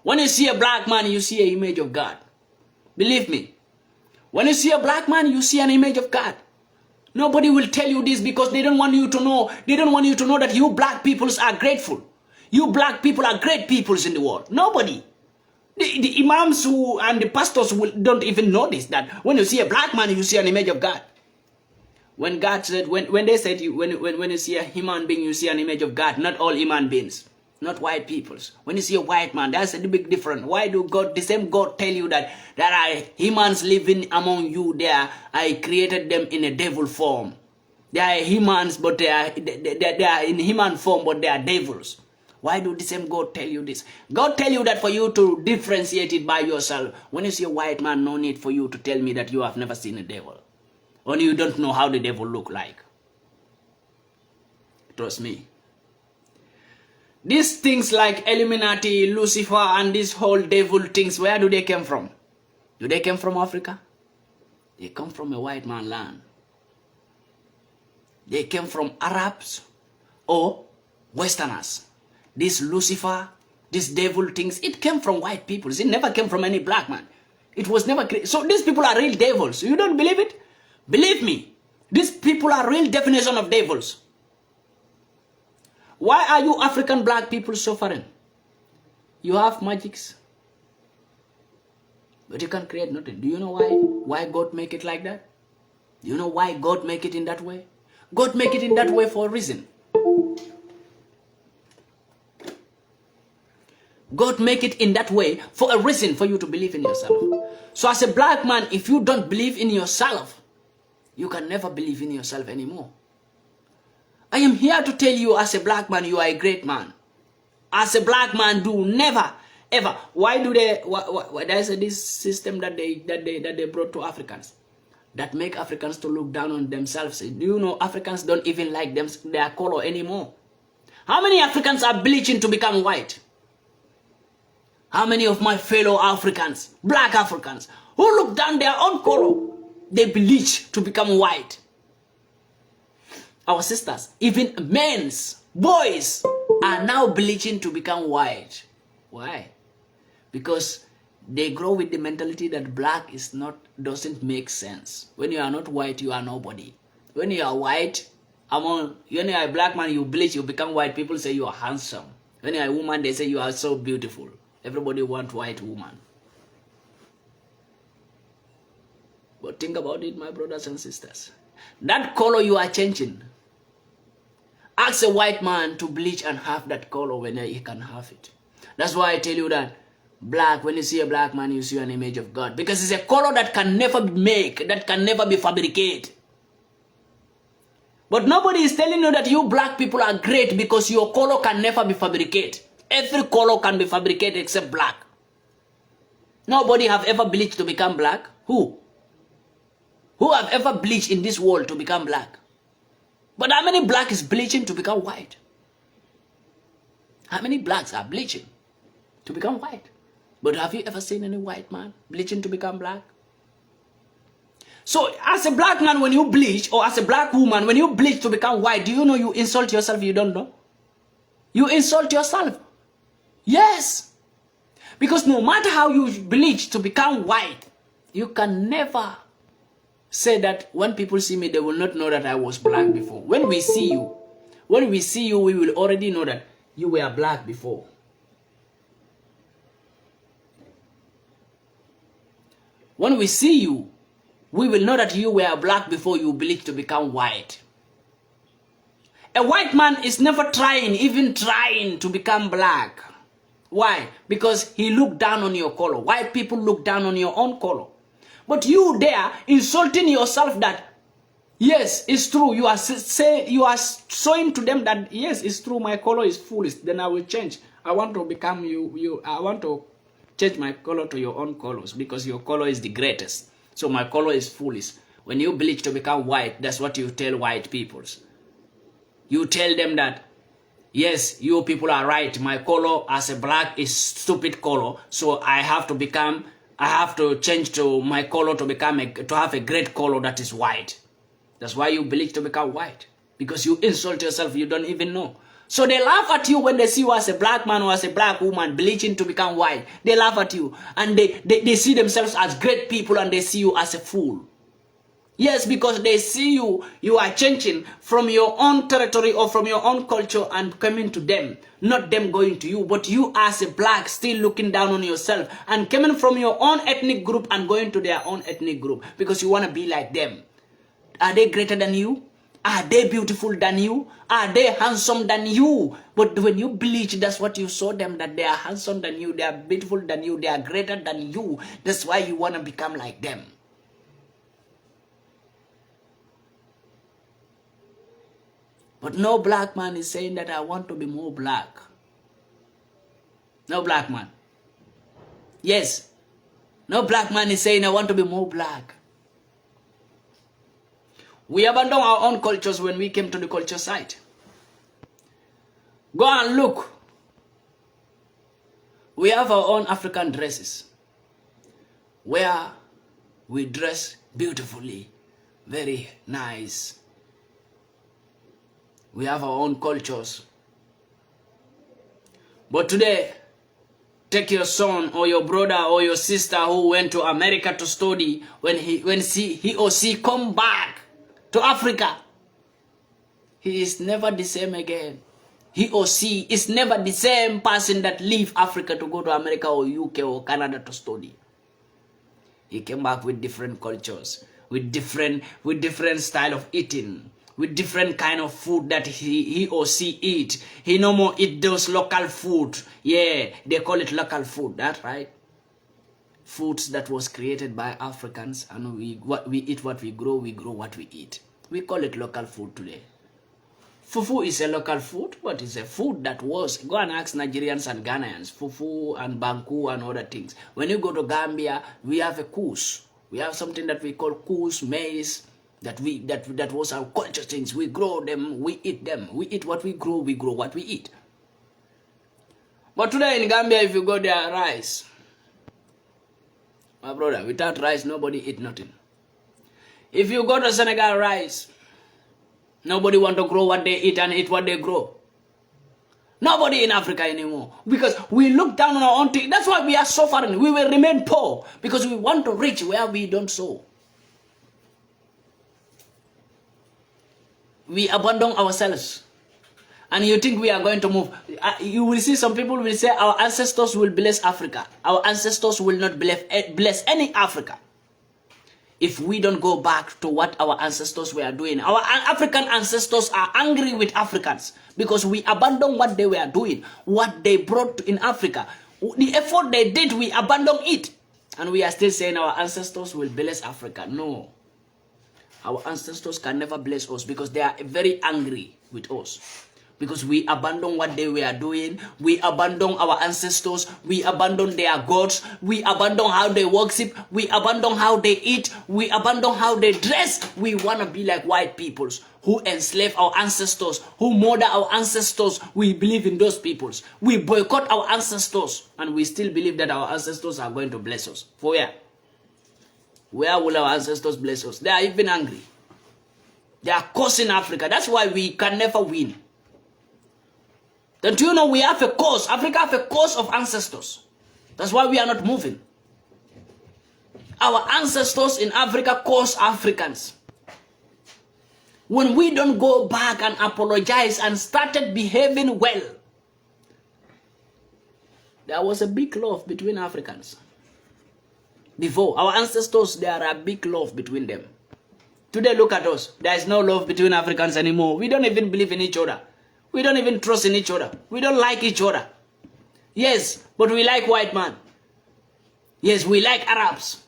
When you see a black man, you see an image of God. Believe me. When you see a black man, you see an image of God. Nobody will tell you this because they don't want you to know. They don't want you to know that you black peoples are grateful. You black people are great peoples in the world. Nobody. The imams and the pastors don't even notice that when you see a black man, you see an image of God. When God said, when they said, when you see a human being, you see an image of God. Not all human beings, not white peoples. When you see a white man, that's a big difference. Why do God, the same God, tell you that there are humans living among you? There, I created them in a devil form. They are humans, but they are in human form, but they are devils. Why do the same God tell you this? God tell you that for you to differentiate it by yourself. When you see a white man, no need for you to tell me that you have never seen a devil. Or you don't know how the devil look like. Trust me. These things like Illuminati, Lucifer, and these whole devil things, where do they come from? Do they come from Africa? They come from a white man land. They came from Arabs or Westerners. This Lucifer, this devil things, it came from white people. It never came from any black man. It was never created. So these people are real devils. You don't believe it? Believe me. These people are real definition of devils. Why are you African black people suffering? You have magics, but you can't create nothing. Do you know why? Why God make it like that? Do you know why God make it in that way? God make it in that way for a reason. God make it in that way for a reason, for you to believe in yourself. So as a black man, if you don't believe in yourself, you can never believe in yourself anymore. I am here to tell you, as a black man, you are a great man. As a black man, do never, ever. Why do they? Why there's this system that they brought to Africans that make Africans to look down on themselves. Do you know Africans don't even like their color anymore? How many Africans are bleaching to become white? How many of my fellow Africans, black Africans, who look down their own color, they bleach to become white? Our sisters, even men's, boys, are now bleaching to become white. Why? Because they grow with the mentality that black doesn't make sense. When you are not white, you are nobody. When you are white, when you are a black man, you bleach, you become white. People say you are handsome. When you are a woman, they say you are so beautiful. Everybody wants white woman. But think about it, my brothers and sisters. That color you are changing. Ask a white man to bleach and have that color when he can have it. That's why I tell you that black, when you see a black man, you see an image of God. Because it's a color that can never be made, that can never be fabricated. But nobody is telling you that you black people are great because your color can never be fabricated. Every color can be fabricated except black. Nobody have ever bleached to become black. Who? Who have ever bleached in this world to become black? But how many black is bleaching to become white? How many blacks are bleaching to become white? But have you ever seen any white man bleaching to become black? So as a black man, when you bleach, or as a black woman, when you bleach to become white, do you know you insult yourself? You don't know? You insult yourself. Yes. Because no matter how you bleach to become white, you can never say that when people see me, they will not know that I was black before. When we see you, we will already know that you were black before. When we see you, we will know that you were black before you bleached to become white. A white man is never even trying to become black. Why? Because he looked down on your color. White people look down on your own color. But you there insulting yourself that, yes, it's true. You are showing to them that, yes, it's true. My color is foolish. Then I will change. I want to become you. I want to change my color to your own colors because your color is the greatest. So my color is foolish. When you bleach to become white, that's what you tell white peoples. You tell them that, yes, you people are right. My color as a black is stupid color. So I have to change to my color to have a great color that is white. That's why you bleach to become white. Because you insult yourself, you don't even know. So they laugh at you when they see you as a black man or as a black woman bleaching to become white. They laugh at you. And they see themselves as great people and they see you as a fool. Yes, because they see you are changing from your own territory or from your own culture and coming to them. Not them going to you, but you as a black still looking down on yourself and coming from your own ethnic group and going to their own ethnic group because you want to be like them. Are they greater than you? Are they beautiful than you? Are they handsome than you? But when you bleach, that's what you saw them, that they are handsome than you, they are beautiful than you, they are greater than you. That's why you want to become like them. But no black man is saying that I want to be more black. No black man. Yes. No black man is saying I want to be more black. We abandoned our own cultures when we came to the culture site. Go and look. We have our own African dresses where we dress beautifully, very nice. We have our own cultures. But today, take your son or your brother or your sister who went to America to study, when he or she come back to Africa, he is never the same again. He or she is never the same person that leave Africa to go to America or UK or Canada to study. He came back with different cultures, with different style of eating, with different kind of food that he or she eat. He no more eat those local food. Yeah, they call it local food, that's right. Foods that was created by Africans, and we eat what we grow what we eat. We call it local food today. Fufu is a local food, but it's a food that was, go and ask Nigerians and Ghanaians, fufu and banku and other things. When you go to Gambia, we have a kus. We have something that we call kus, maize, that was our culture things. We grow them, we eat them. We eat what we grow what we eat. But today in Gambia, if you go there, rice. My brother, without rice, nobody eat nothing. If you go to Senegal, rice. Nobody want to grow what they eat and eat what they grow. Nobody in Africa anymore. Because we look down on our own thing. That's why we are suffering. We will remain poor. Because we want to reach where we don't sow. We abandon ourselves. And you think we are going to move. You will see some people will say our ancestors will bless Africa. Our ancestors will not bless any Africa. If we don't go back to what our ancestors were doing. Our African ancestors are angry with Africans. Because we abandon what they were doing. What they brought in Africa. The effort they did, we abandon it. And we are still saying our ancestors will bless Africa. No. Our ancestors can never bless us because they are very angry with us. Because we abandon what they were doing. We abandon our ancestors. We abandon their gods. We abandon how they worship. We abandon how they eat. We abandon how they dress. We want to be like white peoples who enslave our ancestors, who murder our ancestors. We believe in those peoples. We boycott our ancestors. And we still believe that our ancestors are going to bless us. For where? Where will our ancestors bless us? They are even angry. They are cursing Africa. That's why we can never win. Don't you know we have a cause? Africa have a cause of ancestors. That's why we are not moving. Our ancestors in Africa cause Africans. When we don't go back and apologize and started behaving well, there was a big love between Africans. Before, our ancestors, there are a big love between them. Today, look at us. There is no love between Africans anymore. We don't even believe in each other. We don't even trust in each other. We don't like each other. Yes, but we like white man. Yes, we like Arabs.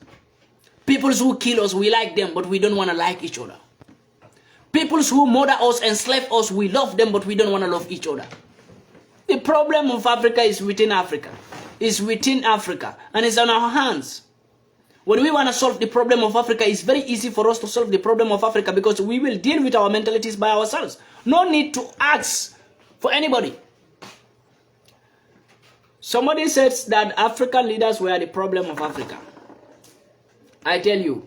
People who kill us, we like them, but we don't want to like each other. People who murder us, enslave us, we love them, but we don't want to love each other. The problem of Africa is within Africa. It's within Africa, and it's on our hands. When we want to solve the problem of Africa, it's very easy for us to solve the problem of Africa because we will deal with our mentalities by ourselves. No need to ask for anybody. Somebody says that African leaders were the problem of Africa. I tell you,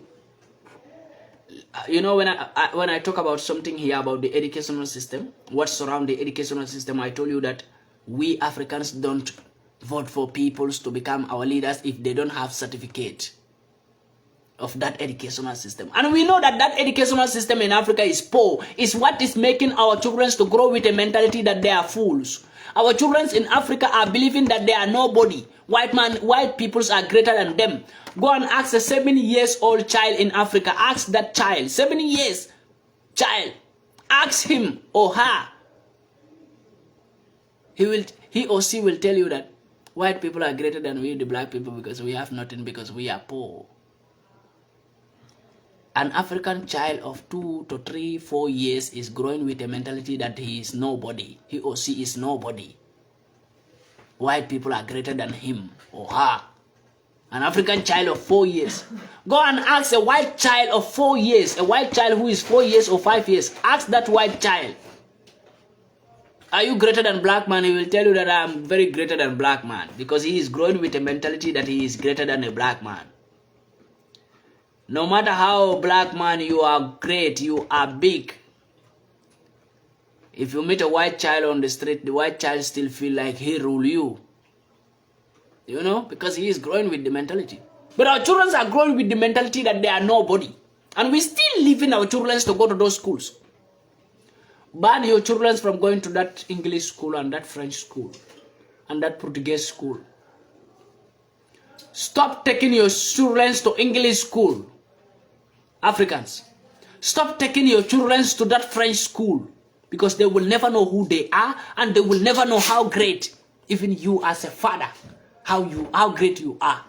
You know, when I talk about something here about the educational system, what surrounds the educational system, I told you that we Africans don't vote for peoples to become our leaders if they don't have certificate of that educational system. And we know that that educational system in Africa is poor. It's what is making our children to grow with a mentality that they are fools. Our children in Africa are believing that they are nobody. White peoples are greater than them. Go and ask a 7-year-old child in Africa. Ask that child, 7 years child. Ask him or her. He or she will tell you that white people are greater than we, the black people, because we have nothing, because we are poor. An African child of 2 to 3, 4 years is growing with a mentality that he is nobody. He or she is nobody. White people are greater than him or her. An African child of 4 years. Go and ask a white child of 4 years, a white child who is 4 years or 5 years. Ask that white child, are you greater than black man? He will tell you that I am very greater than black man, because he is growing with a mentality that he is greater than a black man. No matter how black man you are great, you are big. If you meet a white child on the street, the white child still feel like he rule you. You know, because he is growing with the mentality. But our children are growing with the mentality that they are nobody. And we still leaving our children to go to those schools. Ban your children from going to that English school and that French school and that Portuguese school. Stop taking your children to English school. Africans, stop taking your children to that French school, because they will never know who they are, and they will never know how great, even you as a father, how great you are.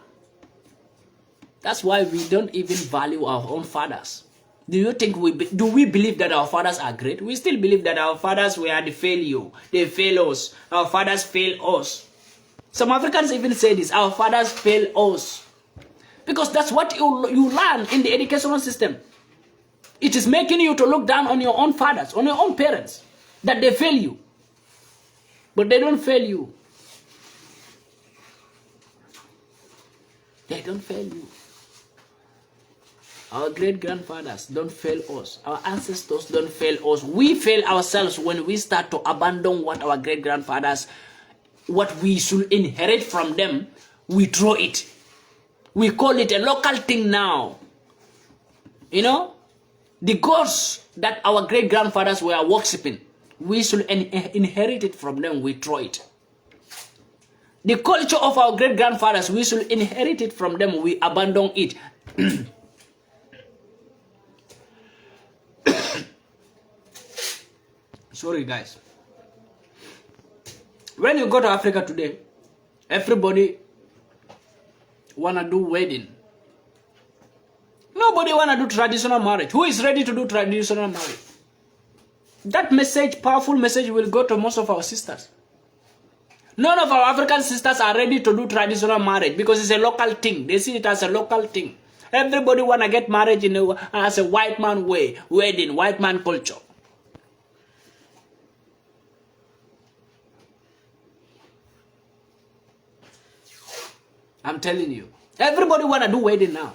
That's why we don't even value our own fathers. Do you think do we believe that our fathers are great? We still believe that our fathers were the failure. They fail us. Our fathers fail us. Some Africans even say this, our fathers fail us. Because that's what you learn in the educational system. It is making you to look down on your own fathers, on your own parents, that they fail you. But they don't fail you. They don't fail you. Our great-grandfathers don't fail us. Our ancestors don't fail us. We fail ourselves when we start to abandon what our great-grandfathers, what we should inherit from them, we throw it. We call it a local thing now. You know, the gods that our great-grandfathers were worshipping, we should inherit it from them, we throw it. The culture of our great-grandfathers, we should inherit it from them, we abandon it. Sorry guys. When you go to Africa today, everybody wanna do wedding. Nobody wanna do traditional marriage. Who is ready to do traditional marriage? That message, powerful message, will go to most of our sisters. None of our African sisters are ready to do traditional marriage because it's a local thing. They see it as a local thing. Everybody wanna get married as a white man way, wedding, white man culture. I'm telling you. Everybody wanna do wedding now.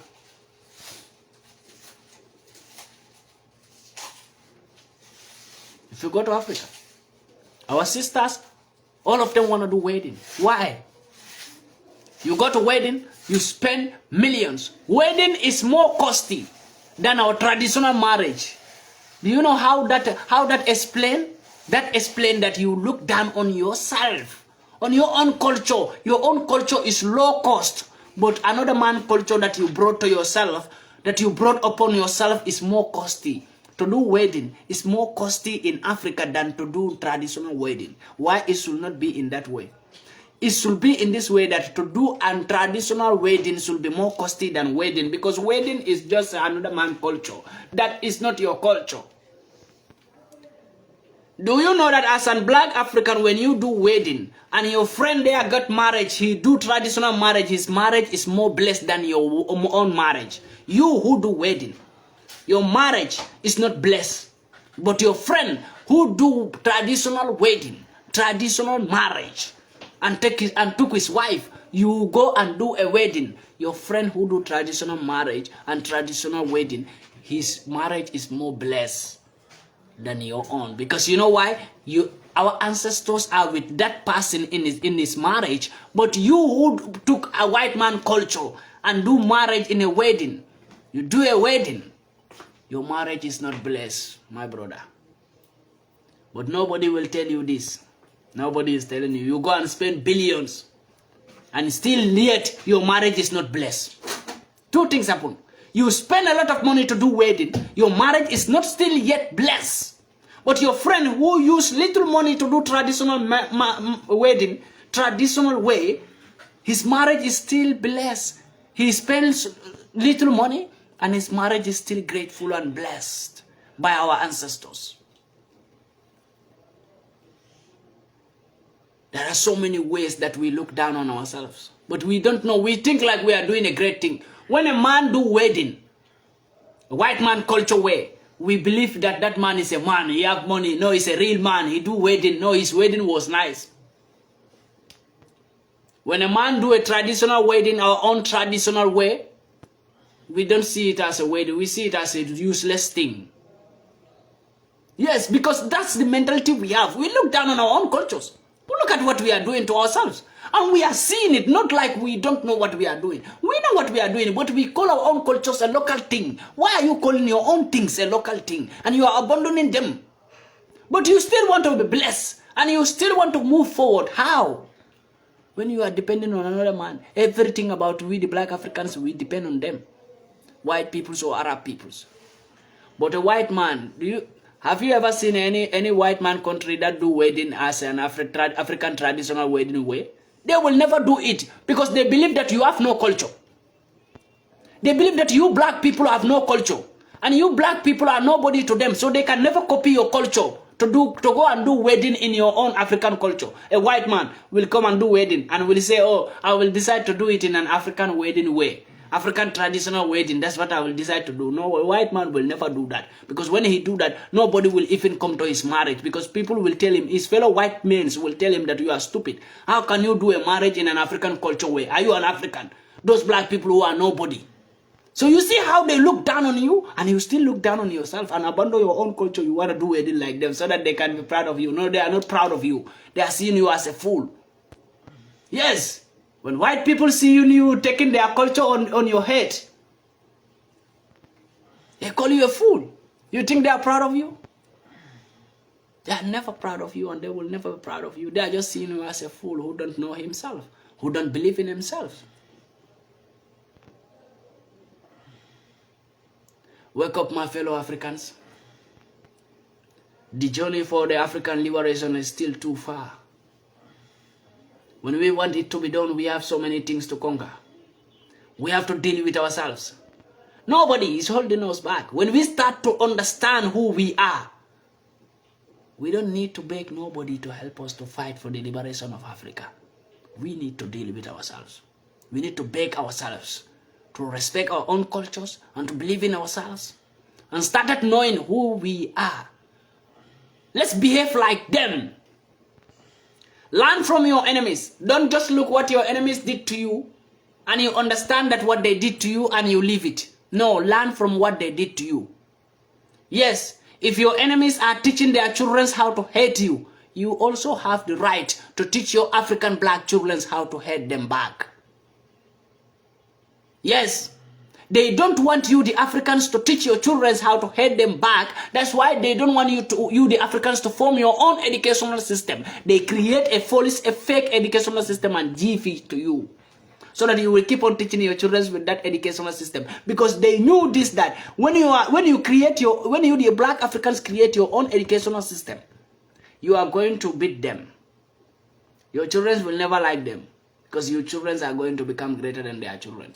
If you go to Africa, our sisters, all of them wanna do wedding. Why? You go to wedding, you spend millions. Wedding is more costly than our traditional marriage. Do you know how that explain? That explain that you look down on yourself. On your own culture. Your own culture is low cost. But another man's culture that you brought to yourself, that you brought upon yourself, is more costly. To do wedding is more costly in Africa than to do traditional wedding. Why it should not be in that way? It should be in this way, that to do a traditional wedding should be more costly than wedding, because wedding is just another man's culture. That is not your culture. Do you know that as a black African, when you do wedding and your friend there got married, he do traditional marriage, his marriage is more blessed than your own marriage. You who do wedding, your marriage is not blessed. But your friend who do traditional wedding, traditional marriage, and took his wife, you go and do a wedding. Your friend who do traditional marriage and traditional wedding, his marriage is more blessed than your own. Because you know why? Our ancestors are with that person in his marriage, but you who took a white man culture and do marriage in a wedding, you do a wedding, your marriage is not blessed, my brother. But nobody will tell you this. Nobody is telling you. You go and spend billions, and still yet your marriage is not blessed. Two things happen. You spend a lot of money to do wedding, your marriage is not still yet blessed. But your friend who use little money to do traditional wedding, traditional way, his marriage is still blessed. He spends little money and his marriage is still grateful and blessed by our ancestors. There are so many ways that we look down on ourselves, but we don't know. We think like we are doing a great thing. When a man do wedding, a white man culture way, we believe that that man is a man. He have money. No, he's a real man. He do wedding. No, his wedding was nice. When a man do a traditional wedding, our own traditional way, we don't see it as a wedding. We see it as a useless thing. Yes, because that's the mentality we have. We look down on our own cultures. We look at what we are doing to ourselves. And we are seeing it, not like we don't know what we are doing. We know what we are doing, but we call our own cultures a local thing. Why are you calling your own things a local thing? And you are abandoning them. But you still want to be blessed. And you still want to move forward. How? When you are depending on another man. Everything about we, the black Africans, we depend on them. White peoples or Arab peoples. But a white man, have you ever seen any white man country that do wedding as an African traditional wedding way? They will never do it because they believe that you have no culture. They believe that you black people have no culture. And you black people are nobody to them. So they can never copy your culture to go and do wedding in your own African culture. A white man will come and do wedding and will say, oh, I will decide to do it in an African wedding way. African traditional wedding, that's what I will decide to do. No, a white man will never do that. Because when he do that, nobody will even come to his marriage. Because people will tell him, his fellow white men will tell him that you are stupid. How can you do a marriage in an African culture way? Are you an African? Those black people who are nobody. So you see how they look down on you, and you still look down on yourself and abandon your own culture. You want to do wedding like them so that they can be proud of you. No, they are not proud of you. They are seeing you as a fool. Yes. When white people see you taking their culture on your head, they call you a fool. You think they are proud of you? They are never proud of you and they will never be proud of you. They are just seeing you as a fool who don't know himself, who don't believe in himself. Wake up, my fellow Africans. The journey for the African liberation is still too far. When we want it to be done, we have so many things to conquer. We have to deal with ourselves. Nobody is holding us back. When we start to understand who we are, we don't need to beg nobody to help us to fight for the liberation of Africa. We need to deal with ourselves. We need to beg ourselves to respect our own cultures and to believe in ourselves and start knowing who we are. Let's behave like them. Learn from your enemies. Don't just look what your enemies did to you and you understand that what they did to you and you leave it. No, learn from what they did to you. Yes, if your enemies are teaching their children how to hate you, you also have the right to teach your African black children how to hate them back. Yes, they don't want you, the Africans, to teach your children how to hate them back. That's why they don't want you, the Africans, to form your own educational system. They create a fake educational system and give it to you, so that you will keep on teaching your children with that educational system. Because they knew this, that when you the black Africans create your own educational system, you are going to beat them. Your children will never like them because your children are going to become greater than their children.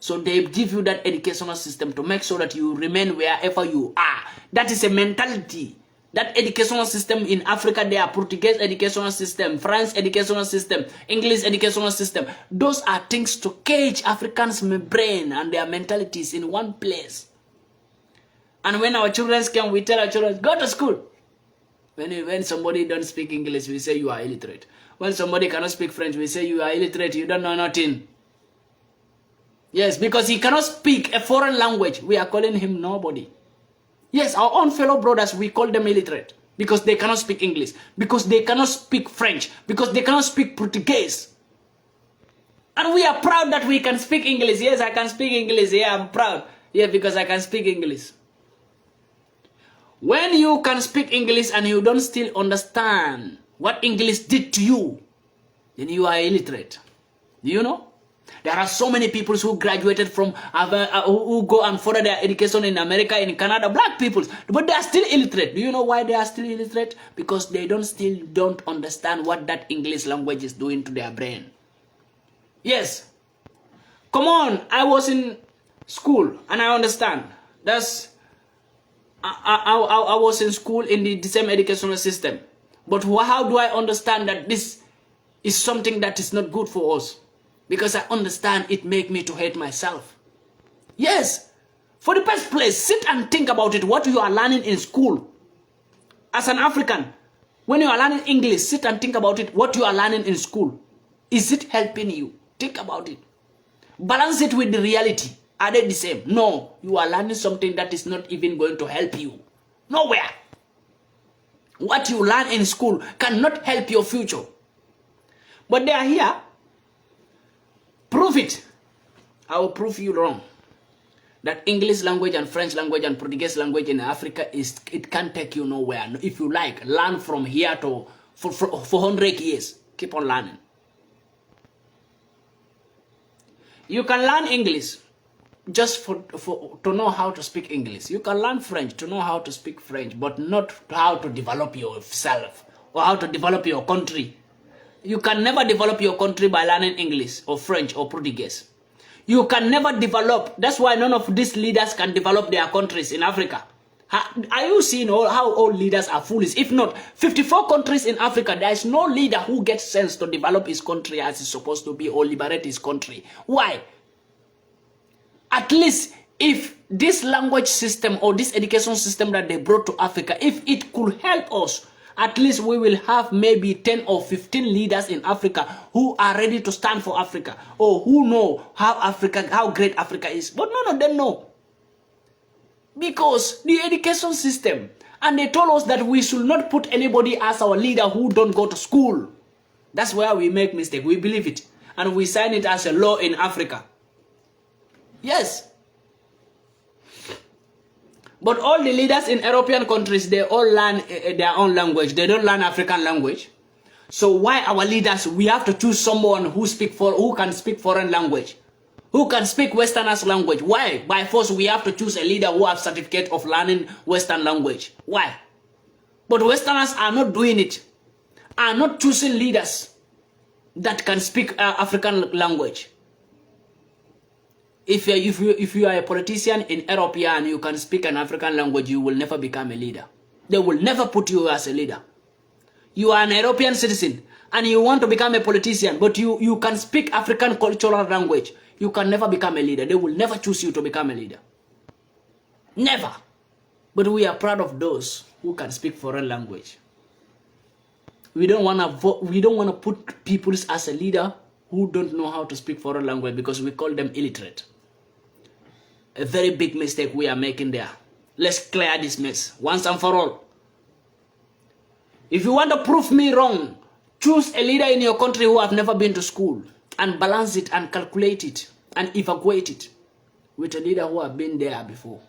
So they give you that educational system to make sure that you remain wherever you are. That is a mentality. That educational system in Africa, they are Portuguese educational system, French educational system, English educational system. Those are things to cage Africans' brain and their mentalities in one place. And when our children come, we tell our children, go to school. When somebody don't speak English, we say you are illiterate. When somebody cannot speak French, we say you are illiterate, you don't know nothing. Yes, because he cannot speak a foreign language. We are calling him nobody. Yes, our own fellow brothers, we call them illiterate because they cannot speak English, because they cannot speak French, because they cannot speak Portuguese. And we are proud that we can speak English. Yes, I can speak English. Yeah, I'm proud. Yeah, because I can speak English. When you can speak English and you don't still understand what English did to you, then you are illiterate. Do you know? There are so many people who graduated from, who go and further their education in America, in Canada, black people, but they are still illiterate. Do you know why they are still illiterate? Because they still don't understand what that English language is doing to their brain. Yes. Come on, I was in school and I understand. I was in school in the same educational system. But how do I understand that this is something that is not good for us? Because I understand it make me to hate myself. Yes. For the first place, sit and think about it, what you are learning in school. As an African, when you are learning English, sit and think about it, what you are learning in school. Is it helping you? Think about it. Balance it with the reality. Are they the same? No. You are learning something that is not even going to help you. Nowhere. What you learn in school cannot help your future. But they are here. Prove it. I will prove you wrong. That English language and French language and Portuguese language in Africa, it can't take you nowhere. If you like, learn from here to for 100 years. Keep on learning. You can learn English just to know how to speak English. You can learn French to know how to speak French, but not how to develop yourself or how to develop your country. You can never develop your country by learning English or French or Portuguese. You can never develop. That's why none of these leaders can develop their countries in Africa. Are you seeing how all leaders are foolish? If not, 54 countries in Africa, there is no leader who gets sense to develop his country as it's supposed to be or liberate his country. Why? At least if this language system or this education system that they brought to Africa, if it could help us, at least we will have maybe 10 or 15 leaders in Africa who are ready to stand for Africa or who know how great Africa is. But none of them know. Because the education system, and they told us that we should not put anybody as our leader who don't go to school. That's where we make mistake. We believe it. And we sign it as a law in Africa. Yes. But all the leaders in European countries, they all learn their own language. They don't learn African language. So why our leaders, we have to choose someone who can speak foreign language? Who can speak Westerners language? Why? By force, we have to choose a leader who has certificate of learning Western language. Why? But Westerners are not doing it. Are not choosing leaders that can speak African language. If you are a politician in Europe and you can speak an African language, you will never become a leader. They will never put you as a leader. You are an European citizen and you want to become a politician, but you can speak African cultural language. You can never become a leader. They will never choose you to become a leader. Never. But we are proud of those who can speak foreign language. We don't want to put people as a leader who don't know how to speak foreign language because we call them illiterate. A very big mistake we are making there. Let's clear this mess once and for all. If you want to prove me wrong, choose a leader in your country who have never been to school and balance it and calculate it and evaluate it with a leader who have been there before.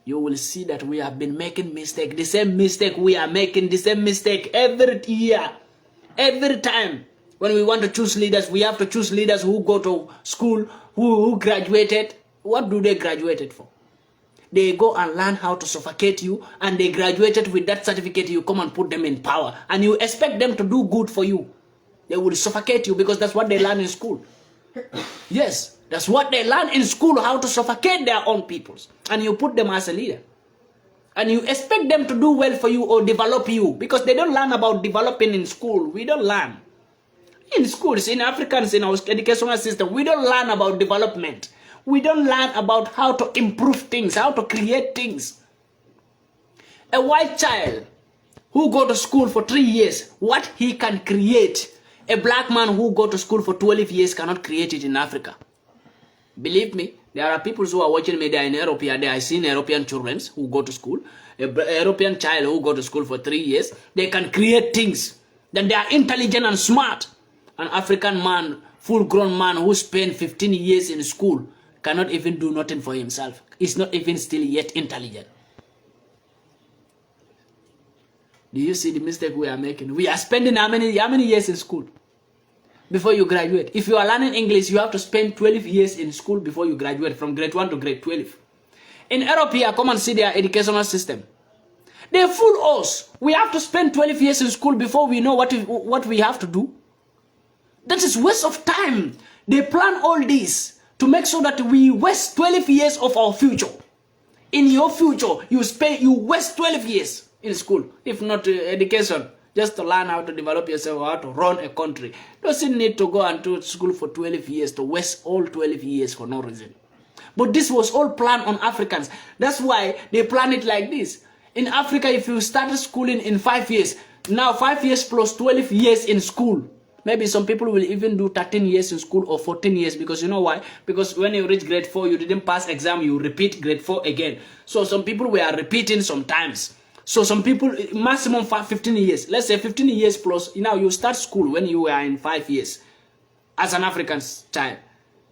You will see that we have been making mistake. The same mistake we are making, the same mistake every year, every time. When we want to choose leaders, we have to choose leaders who go to school, who graduated. What do they graduated for? They go and learn how to suffocate you, and they graduated with that certificate. You come and put them in power, and you expect them to do good for you. They will suffocate you because that's what they learn in school. Yes, that's what they learn in school, how to suffocate their own peoples. And you put them as a leader. And you expect them to do well for you or develop you because they don't learn about developing in school. We don't learn. In schools, in Africans, in our educational system, we don't learn about development. We don't learn about how to improve things, how to create things. A white child who go to school for 3 years, what he can create, a black man who go to school for 12 years cannot create it in Africa. Believe me, there are people who are watching me. They are in Europe. They are seeing European children who go to school. A European child who go to school for 3 years. They can create things. Then they are intelligent and smart. An African man, full-grown man who spent 15 years in school cannot even do nothing for himself. He's not even still yet intelligent. Do you see the mistake we are making? We are spending how many years in school before you graduate? If you are learning English, you have to spend 12 years in school before you graduate, from grade 1 to grade 12. In Europe here, come and see their educational system. They fool us. We have to spend 12 years in school before we know what we have to do. That is waste of time. They plan all this to make sure that we waste 12 years of our future. In your future, you waste 12 years in school, if not education, just to learn how to develop yourself, how to run a country. Doesn't need to go and to school for 12 years to waste all 12 years for no reason. But this was all planned on Africans. That's why they plan it like this. In Africa, if you started schooling in 5 years, now 5 years plus 12 years in school, maybe some people will even do 13 years in school or 14 years, because you know why? Because when you reach grade 4, you didn't pass exam, you repeat grade 4 again. So some people were repeating sometimes. So some people, maximum 15 years. Let's say 15 years plus, now you start school when you were in 5 years as an African child.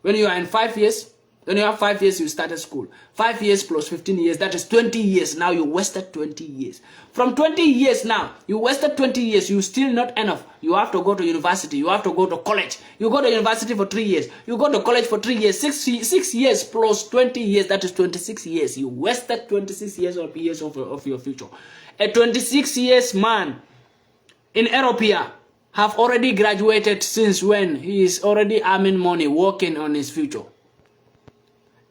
When you are in 5 years, when you have 5 years, you started school. 5 years plus 15 years, that is 20 years. Now you wasted 20 years. From 20 years now, you wasted 20 years, you still not enough. You have to go to university, you have to go to college. You go to university for 3 years, you go to college for 3 years, 6 years plus 20 years, that is 26 years. You wasted 26 years of your future. A 26 years man in Europe here have already graduated since when he is already earning money, working on his future.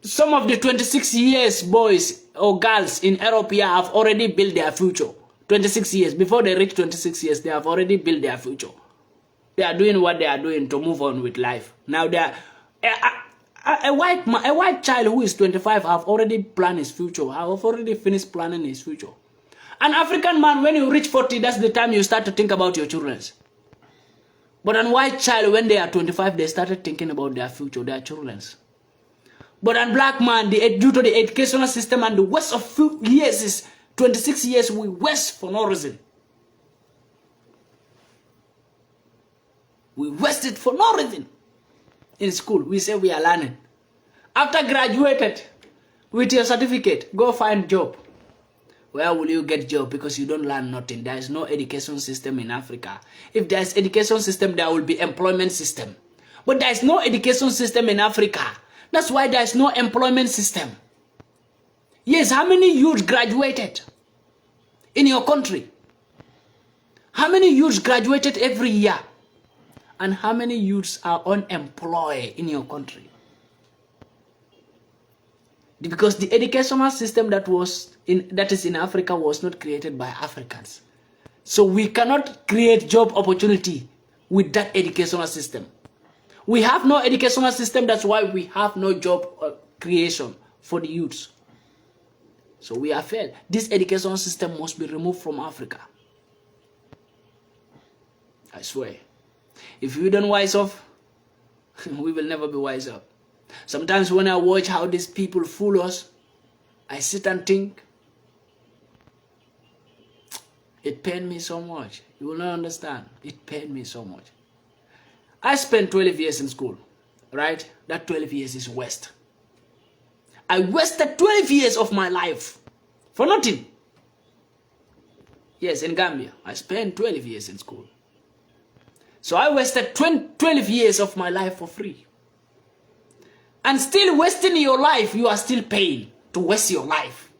Some of the 26 years boys or girls in Europe here have already built their future. 26 years. Before they reach 26 years, they have already built their future. They are doing what they are doing to move on with life. Now they are... A white child who is 25 have already planned his future. Have already finished planning his future. An African man, when you reach 40, that's the time you start to think about your children. But a white child, when they are 25, they started thinking about their future, their children. But a black man, due to the educational system and the waste of few years is 26 years we waste for no reason. We waste it for no reason. In school, we say we are learning. After graduated, with your certificate, go find job. Where will you get job? Because you don't learn nothing. There is no education system in Africa. If there is education system, there will be employment system. But there is no education system in Africa. That's why there is no employment system. Yes, how many youth graduated in your country? How many youths graduated every year? And how many youths are unemployed in your country? Because the educational system that is in Africa was not created by Africans. So we cannot create job opportunity with that educational system. We have no educational system, that's why we have no job creation for the youths. So we are failed. This educational system must be removed from Africa. I swear. If we don't wise up, we will never be wise up. Sometimes when I watch how these people fool us, I sit and think, it pained me so much. You will not understand. It pained me so much. I spent 12 years in school, right? That 12 years is waste. I wasted 12 years of my life for nothing. Yes, in Gambia, I spent 12 years in school. So I wasted 12 years of my life for free. And still wasting your life, you are still paying to waste your life.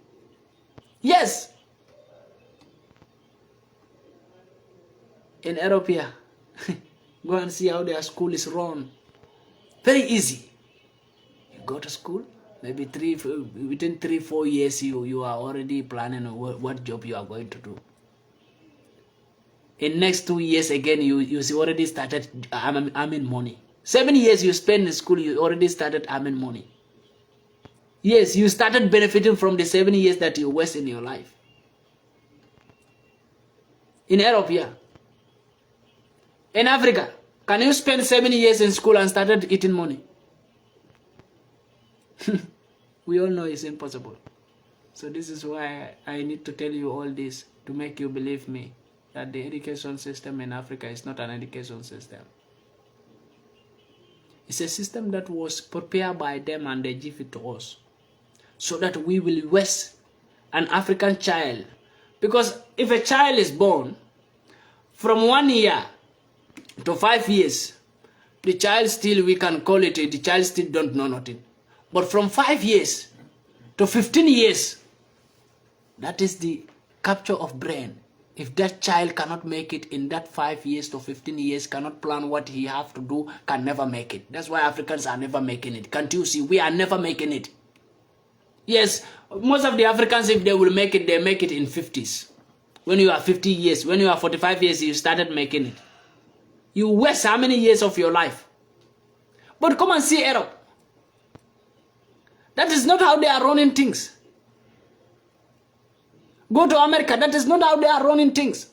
Yes. In Europe here, go and see how their school is run. Very easy. You go to school, maybe within 3-4 years, you are already planning what job you are going to do. In next 2 years again, you already started earning money. 7 years you spend in school, you already started earning money. Yes, you started benefiting from the 7 years that you waste in your life. In Europe, yeah. In Africa, can you spend 7 years in school and started eating money? We all know it's impossible. So this is why I need to tell you all this, to make you believe me that the education system in Africa is not an education system. It's a system that was prepared by them and they give it to us so that we will waste an African child. Because if a child is born from 1 year to 5 years, the child still, we can call it, the child still don't know nothing. But from 5 years to 15 years, that is the capture of brain. If that child cannot make it in that 5 years to 15 years, cannot plan what he have to do, can never make it. That's why Africans are never making it. Can't you see? We are never making it. Yes, most of the Africans, if they will make it, they make it in 50s. When you are 50 years, when you are 45 years, you started making it. You waste how many years of your life? But come and see Europe. That is not how they are running things. Go to America, that is not how they are running things.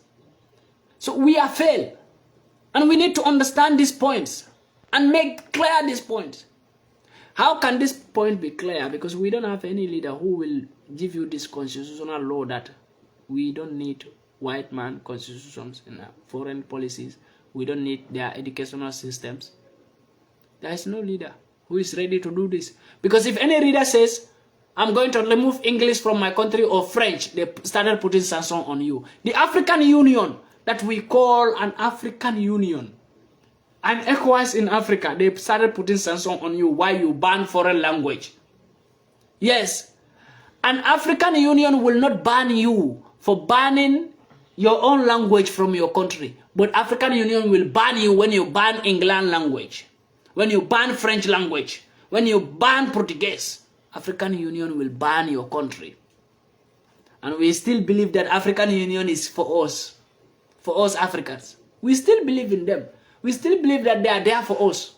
So we are failed. And we need to understand these points and make clear these points. How can this point be clear? Because we don't have any leader who will give you this constitutional law that we don't need white man constitutions in foreign policies. We don't need their educational systems. There is no leader who is ready to do this. Because if any leader says, I'm going to remove English from my country or French, they started putting sanctions on you. The African Union that we call an African Union and ECOWAS in Africa, they started putting sanctions on you while you ban foreign language. Yes, an African Union will not ban you for banning your own language from your country. But African Union will ban you when you ban English language, when you ban French language, when you ban Portuguese. African Union will ban your country. And we still believe that African Union is for us Africans. We still believe in them. We still believe that they are there for us.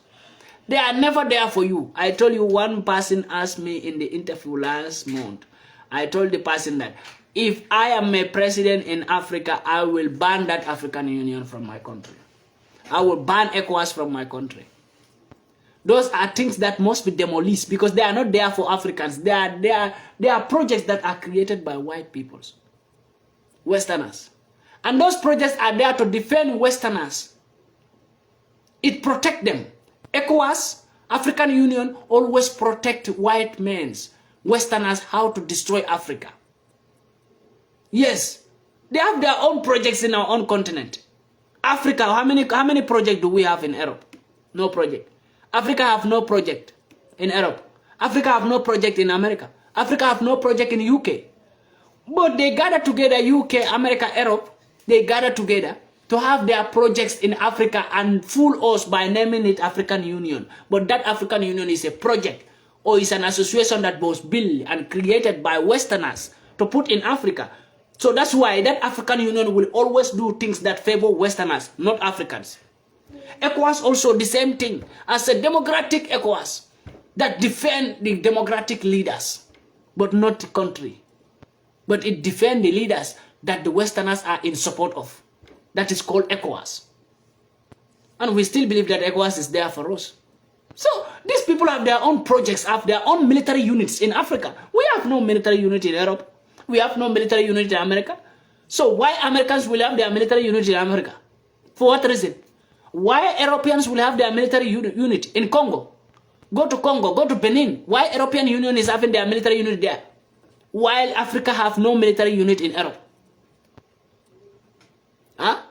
They are never there for you. I told you, one person asked me in the interview last month. I told the person that if I am a president in Africa, I will ban that African Union from my country. I will ban ECOWAS from my country. Those are things that must be demolished because they are not there for Africans. They are projects that are created by white peoples, Westerners. And those projects are there to defend Westerners. It protects them. ECOWAS, African Union, always protect white men, Westerners, how to destroy Africa. Yes, they have their own projects in our own continent. Africa, how many projects do we have in Europe? No project. Africa have no project in Europe. Africa have no project in America. Africa have no project in UK. But they gather together, UK, America, Europe, they gather together to have their projects in Africa and fool us by naming it African Union. But that African Union is a project or is an association that was built and created by Westerners to put in Africa. So that's why that African Union will always do things that favor Westerners, not Africans. ECOWAS also the same thing as a democratic ECOWAS that defend the democratic leaders, but not the country. But it defend the leaders that the Westerners are in support of. That is called ECOWAS. And we still believe that ECOWAS is there for us. So these people have their own projects, have their own military units in Africa. We have no military unit in Europe. We have no military unit in America. So why Americans will have their military unit in America? For what reason? Why Europeans will have their military unit in Congo? Go to Congo, go to Benin. Why European Union is having their military unit there? While Africa have no military unit in Europe. Huh?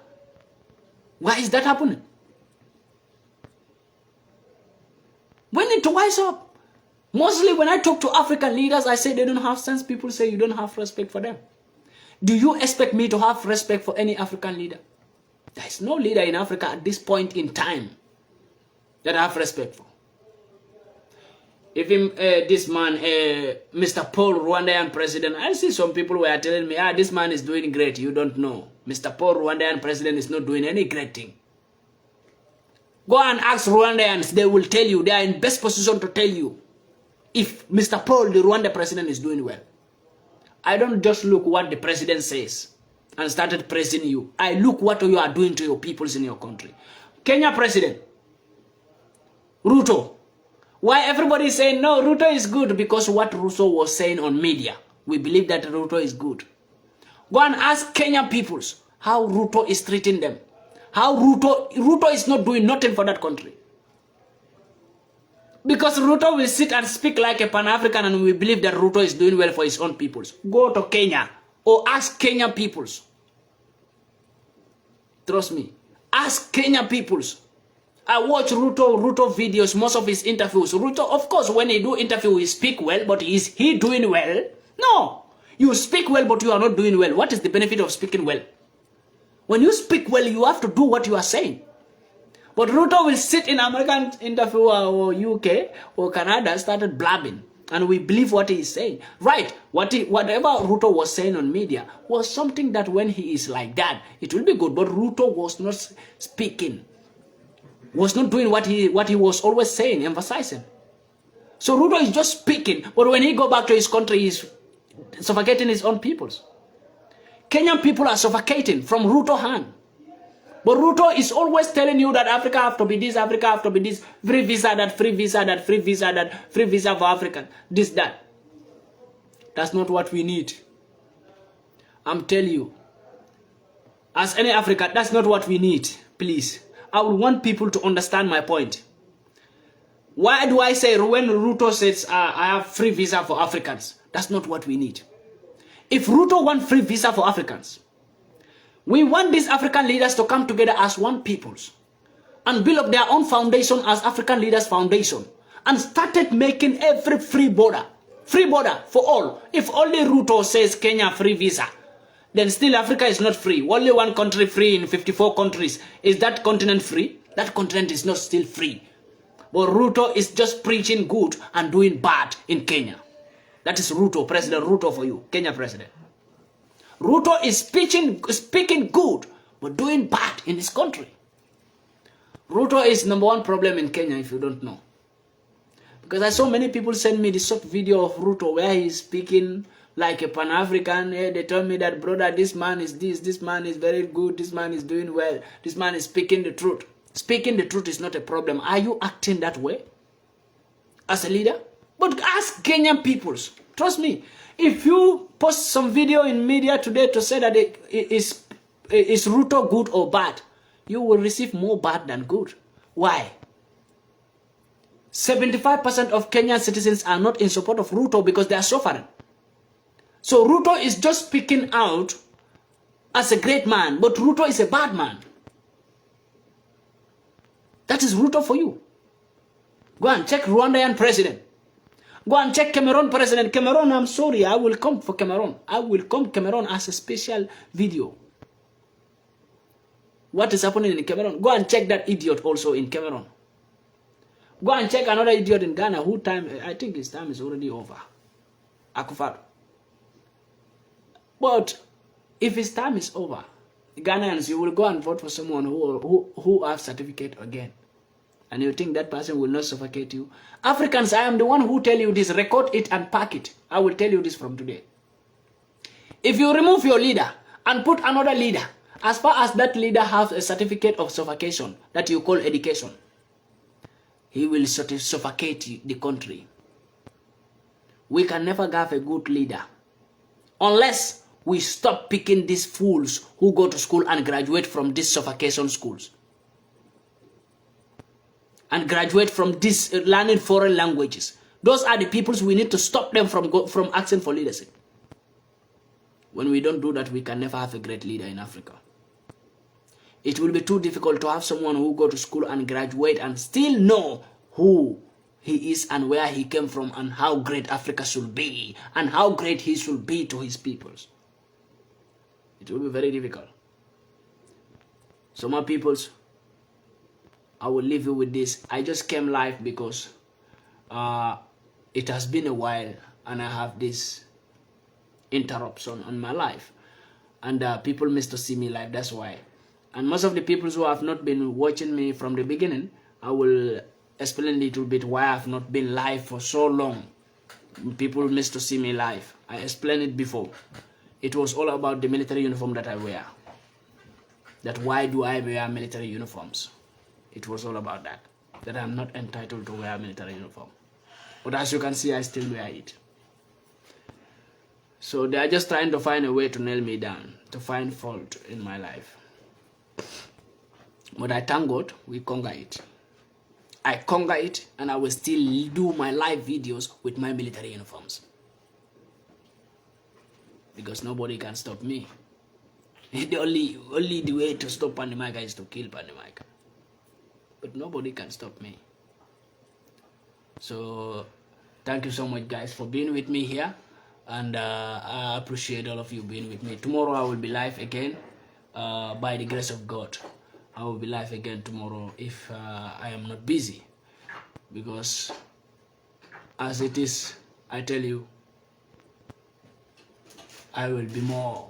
Why is that happening? We need to wise up. Mostly when I talk to African leaders, I say they don't have sense. People say you don't have respect for them. Do you expect me to have respect for any African leader? There is no leader in Africa at this point in time that I have respect for. Even this man, Mr. Paul, Rwandan president, I see some people were telling me, this man is doing great. You don't know. Mr. Paul, Rwandan president, is not doing any great thing. Go and ask Rwandans. They will tell you. They are in best position to tell you if Mr. Paul, the Rwanda president, is doing well. I don't just look what the president says and started praising you. I look what you are doing to your peoples in your country. Kenya president, Ruto, Why everybody is saying, no, Ruto is good? Because what Ruto was saying on media. We believe that Ruto is good. Go and ask Kenyan peoples how Ruto is treating them. How Ruto is not doing nothing for that country. Because Ruto will sit and speak like a Pan-African and we believe that Ruto is doing well for his own peoples. Go to Kenya or ask Kenyan peoples. Trust me. Ask Kenyan peoples. I watch Ruto videos, most of his interviews. Ruto, of course, when he do interview, he speak well, but is he doing well? No. You speak well, but you are not doing well. What is the benefit of speaking well? When you speak well, you have to do what you are saying. But Ruto will sit in American interview or UK or Canada, started blabbing. And we believe what he is saying. Right. Whatever Ruto was saying on media was something that when he is like that, it will be good. But Ruto was not speaking. Was not doing what he was always saying, emphasizing. So Ruto is just speaking. But when he go back to his country, he's suffocating his own peoples. Kenyan people are suffocating from Ruto hand. But Ruto is always telling you that Africa have to be this, Africa have to be this, free visa, that, free visa, that, free visa, that, free visa for African, this, that. That's not what we need. I'm telling you. As any African, that's not what we need, please. I would want people to understand my point. Why do I say when Ruto says I have free visa for Africans? That's not what we need. If Ruto wants free visa for Africans, we want these African leaders to come together as one peoples and build up their own foundation as African Leaders Foundation and started making every free border for all. If only Ruto says Kenya free visa, then still Africa is not free. Only one country free in 54 countries. Is that continent free? That continent is not still free. But Ruto is just preaching good and doing bad in Kenya. That is Ruto, President Ruto for you, Kenya President. Ruto is speaking good, but doing bad in his country. Ruto is #1 problem in Kenya, if you don't know. Because I saw many people send me the short video of Ruto where he's speaking like a Pan-African. Hey, they told me that, brother, this man is this man is very good, this man is doing well, this man is speaking the truth. Speaking the truth is not a problem. Are you acting that way as a leader? But ask Kenyan peoples. Trust me. If you post some video in media today to say that is Ruto good or bad, you will receive more bad than good. Why? 75% of Kenyan citizens are not in support of Ruto because they are suffering. So Ruto is just speaking out as a great man, but Ruto is a bad man. That is Ruto for you. Go and check Rwandan president. Go and check Cameroon president. Cameroon, I'm sorry, I will come for Cameroon. I will come Cameroon as a special video. What is happening in Cameroon? Go and check that idiot also in Cameroon. Go and check another idiot in Ghana who I think his time is already over. Akufado. But if his time is over, Ghanaians, you will go and vote for someone who have certificate again. And you think that person will not suffocate you. Africans, I am the one who tell you this. Record it and pack it. I will tell you this from today. If you remove your leader and put another leader, as far as that leader has a certificate of suffocation that you call education, he will suffocate the country. We can never have a good leader unless we stop picking these fools who go to school and graduate from these suffocation schools. And graduate from this learning foreign languages. Those are the peoples we need to stop them from asking for leadership. When we don't do that, we can never have a great leader in Africa. It will be too difficult to have someone who go to school and graduate and still know who he is and where he came from and how great Africa should be and how great he should be to his peoples. It will be very difficult. So my peoples, I will leave you with this. I just came live because it has been a while and I have this interruption on my life. And people miss to see me live, that's why. And most of the people who have not been watching me from the beginning, I will explain a little bit why I have not been live for so long. People miss to see me live. I explained it before. It was all about the military uniform that I wear. That why do I wear military uniforms? It was all about that. that I'm not entitled to wear a military uniform. But as you can see, I still wear it. So they are just trying to find a way to nail me down, to find fault in my life. But I thank God we conquer it. I conquer it, and I will still do my live videos with my military uniforms. Because nobody can stop me. The only way to stop PANDI MAICA is to kill PANDI MAICA. But nobody can stop me. So thank you so much, guys, for being with me here. And I appreciate all of you being with me. Tomorrow I will be live again, by the grace of God. I will be live again tomorrow if I am not busy. Because as it is, I tell you, I will be more.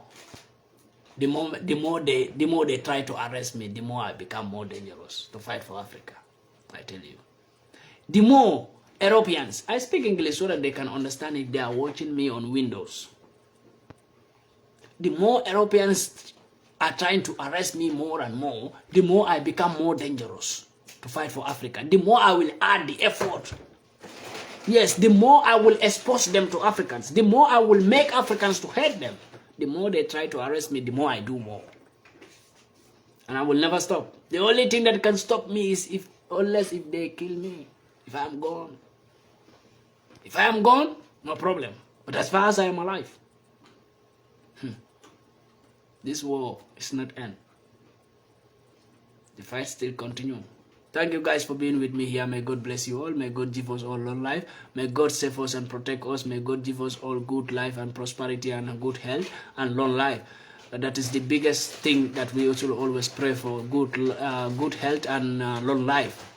The more they try to arrest me, the more I become more dangerous to fight for Africa. I tell you. The more Europeans, I speak English so that they can understand if they are watching me on Windows. The more Europeans are trying to arrest me more and more, the more I become more dangerous to fight for Africa. The more I will add the effort. Yes, the more I will expose them to Africans. The more I will make Africans to hate them. The more they try to arrest me, the more I do more. And I will never stop. The only thing that can stop me is unless if they kill me. If I am gone. If I am gone, no problem. But as far as I am alive, this war is not end. The fight still continue. Thank you guys for being with me here. May God bless you all. May God give us all long life. May God save us and protect us. May God give us all good life and prosperity and good health and long life. That is the biggest thing that we also always pray for, good health and long life.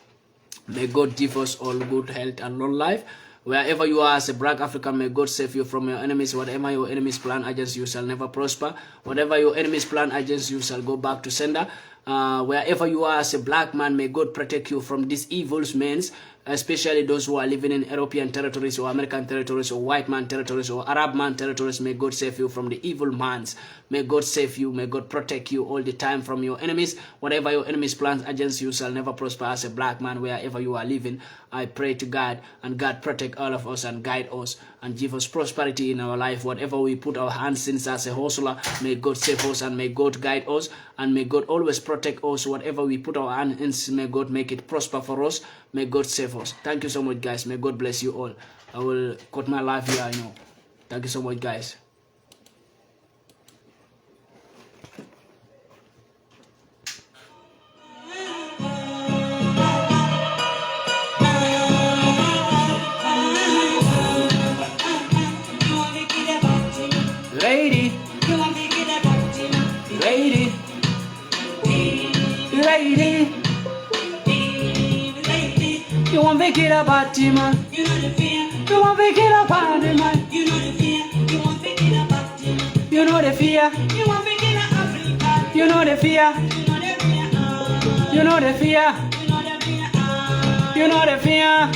May God give us all good health and long life. Wherever you are as a black African, may God save you from your enemies. Whatever your enemies plan against you shall never prosper. Whatever your enemies plan against you shall go back to sender. Wherever you are as a black man, may God protect you from these evil men, especially those who are living in European territories or American territories or white man territories or Arab man territories. May God save you from the evil mans. May God save you. May God protect you all the time from your enemies. Whatever your enemies plans against you shall never prosper as a black man wherever you are living. I pray to God, and God protect all of us and guide us and give us prosperity in our life. Whatever we put our hands in as a hustler, may God save us and may God guide us and may God always protect us. Whatever we put our hands in, may God make it prosper for us. May God save us. Thank you so much, guys. May God bless you all. I will cut my life here, I know. Thank you so much, guys. Lady, lady, lady, you want to get a party, man? You know the fear. You want to get a party, man? You know the fear. You want to get a party, man? You know the fear. You want to get a Africa. You know the fear. You know the fear. You know the fear.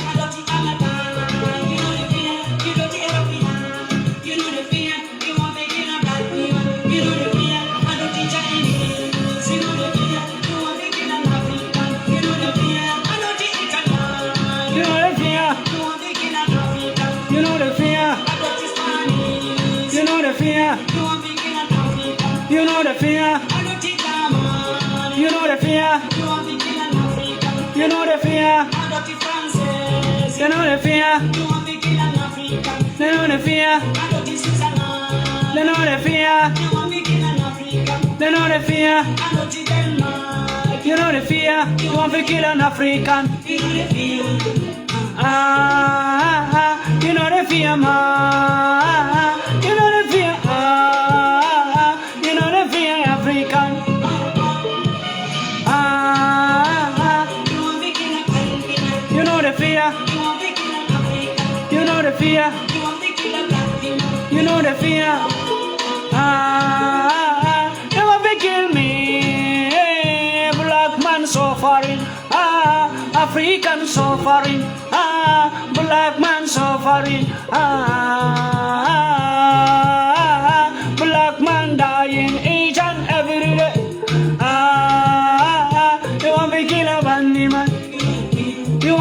You know the fear. You know the fear. You know the fear. You know the fear. You know the fear. You know the fear. You know the fear. You know the fear. You want to kill an African. You know the fear, man. You know the fear. You know the fear, African. You know the fear. You know the fear. You know the fear. You want to kill me. Black man suffering. African suffering. Black man suffering. Black man dying each and every day. You want to kill a PANDI man?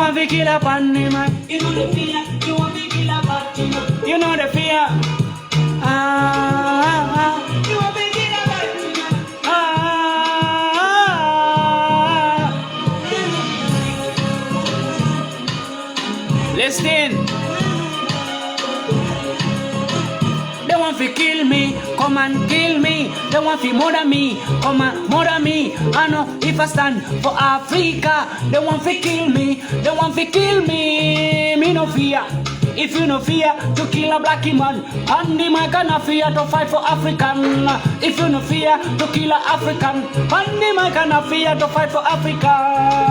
want to kill a Pandi man. You know the fear. You want to kill a Pandi man. You know the fear. You want to kill a Pandi man. Listen. They want to kill me, come and kill me. They want to murder me, come and murder me. I know if I stand for Africa, they want to kill me, they want to kill me. Me no fear. If you no fear to kill a black man, Pandi MAICA no fear to fight for African. If you no fear to kill a African, Pandi MAICA no fear to fight for Africa.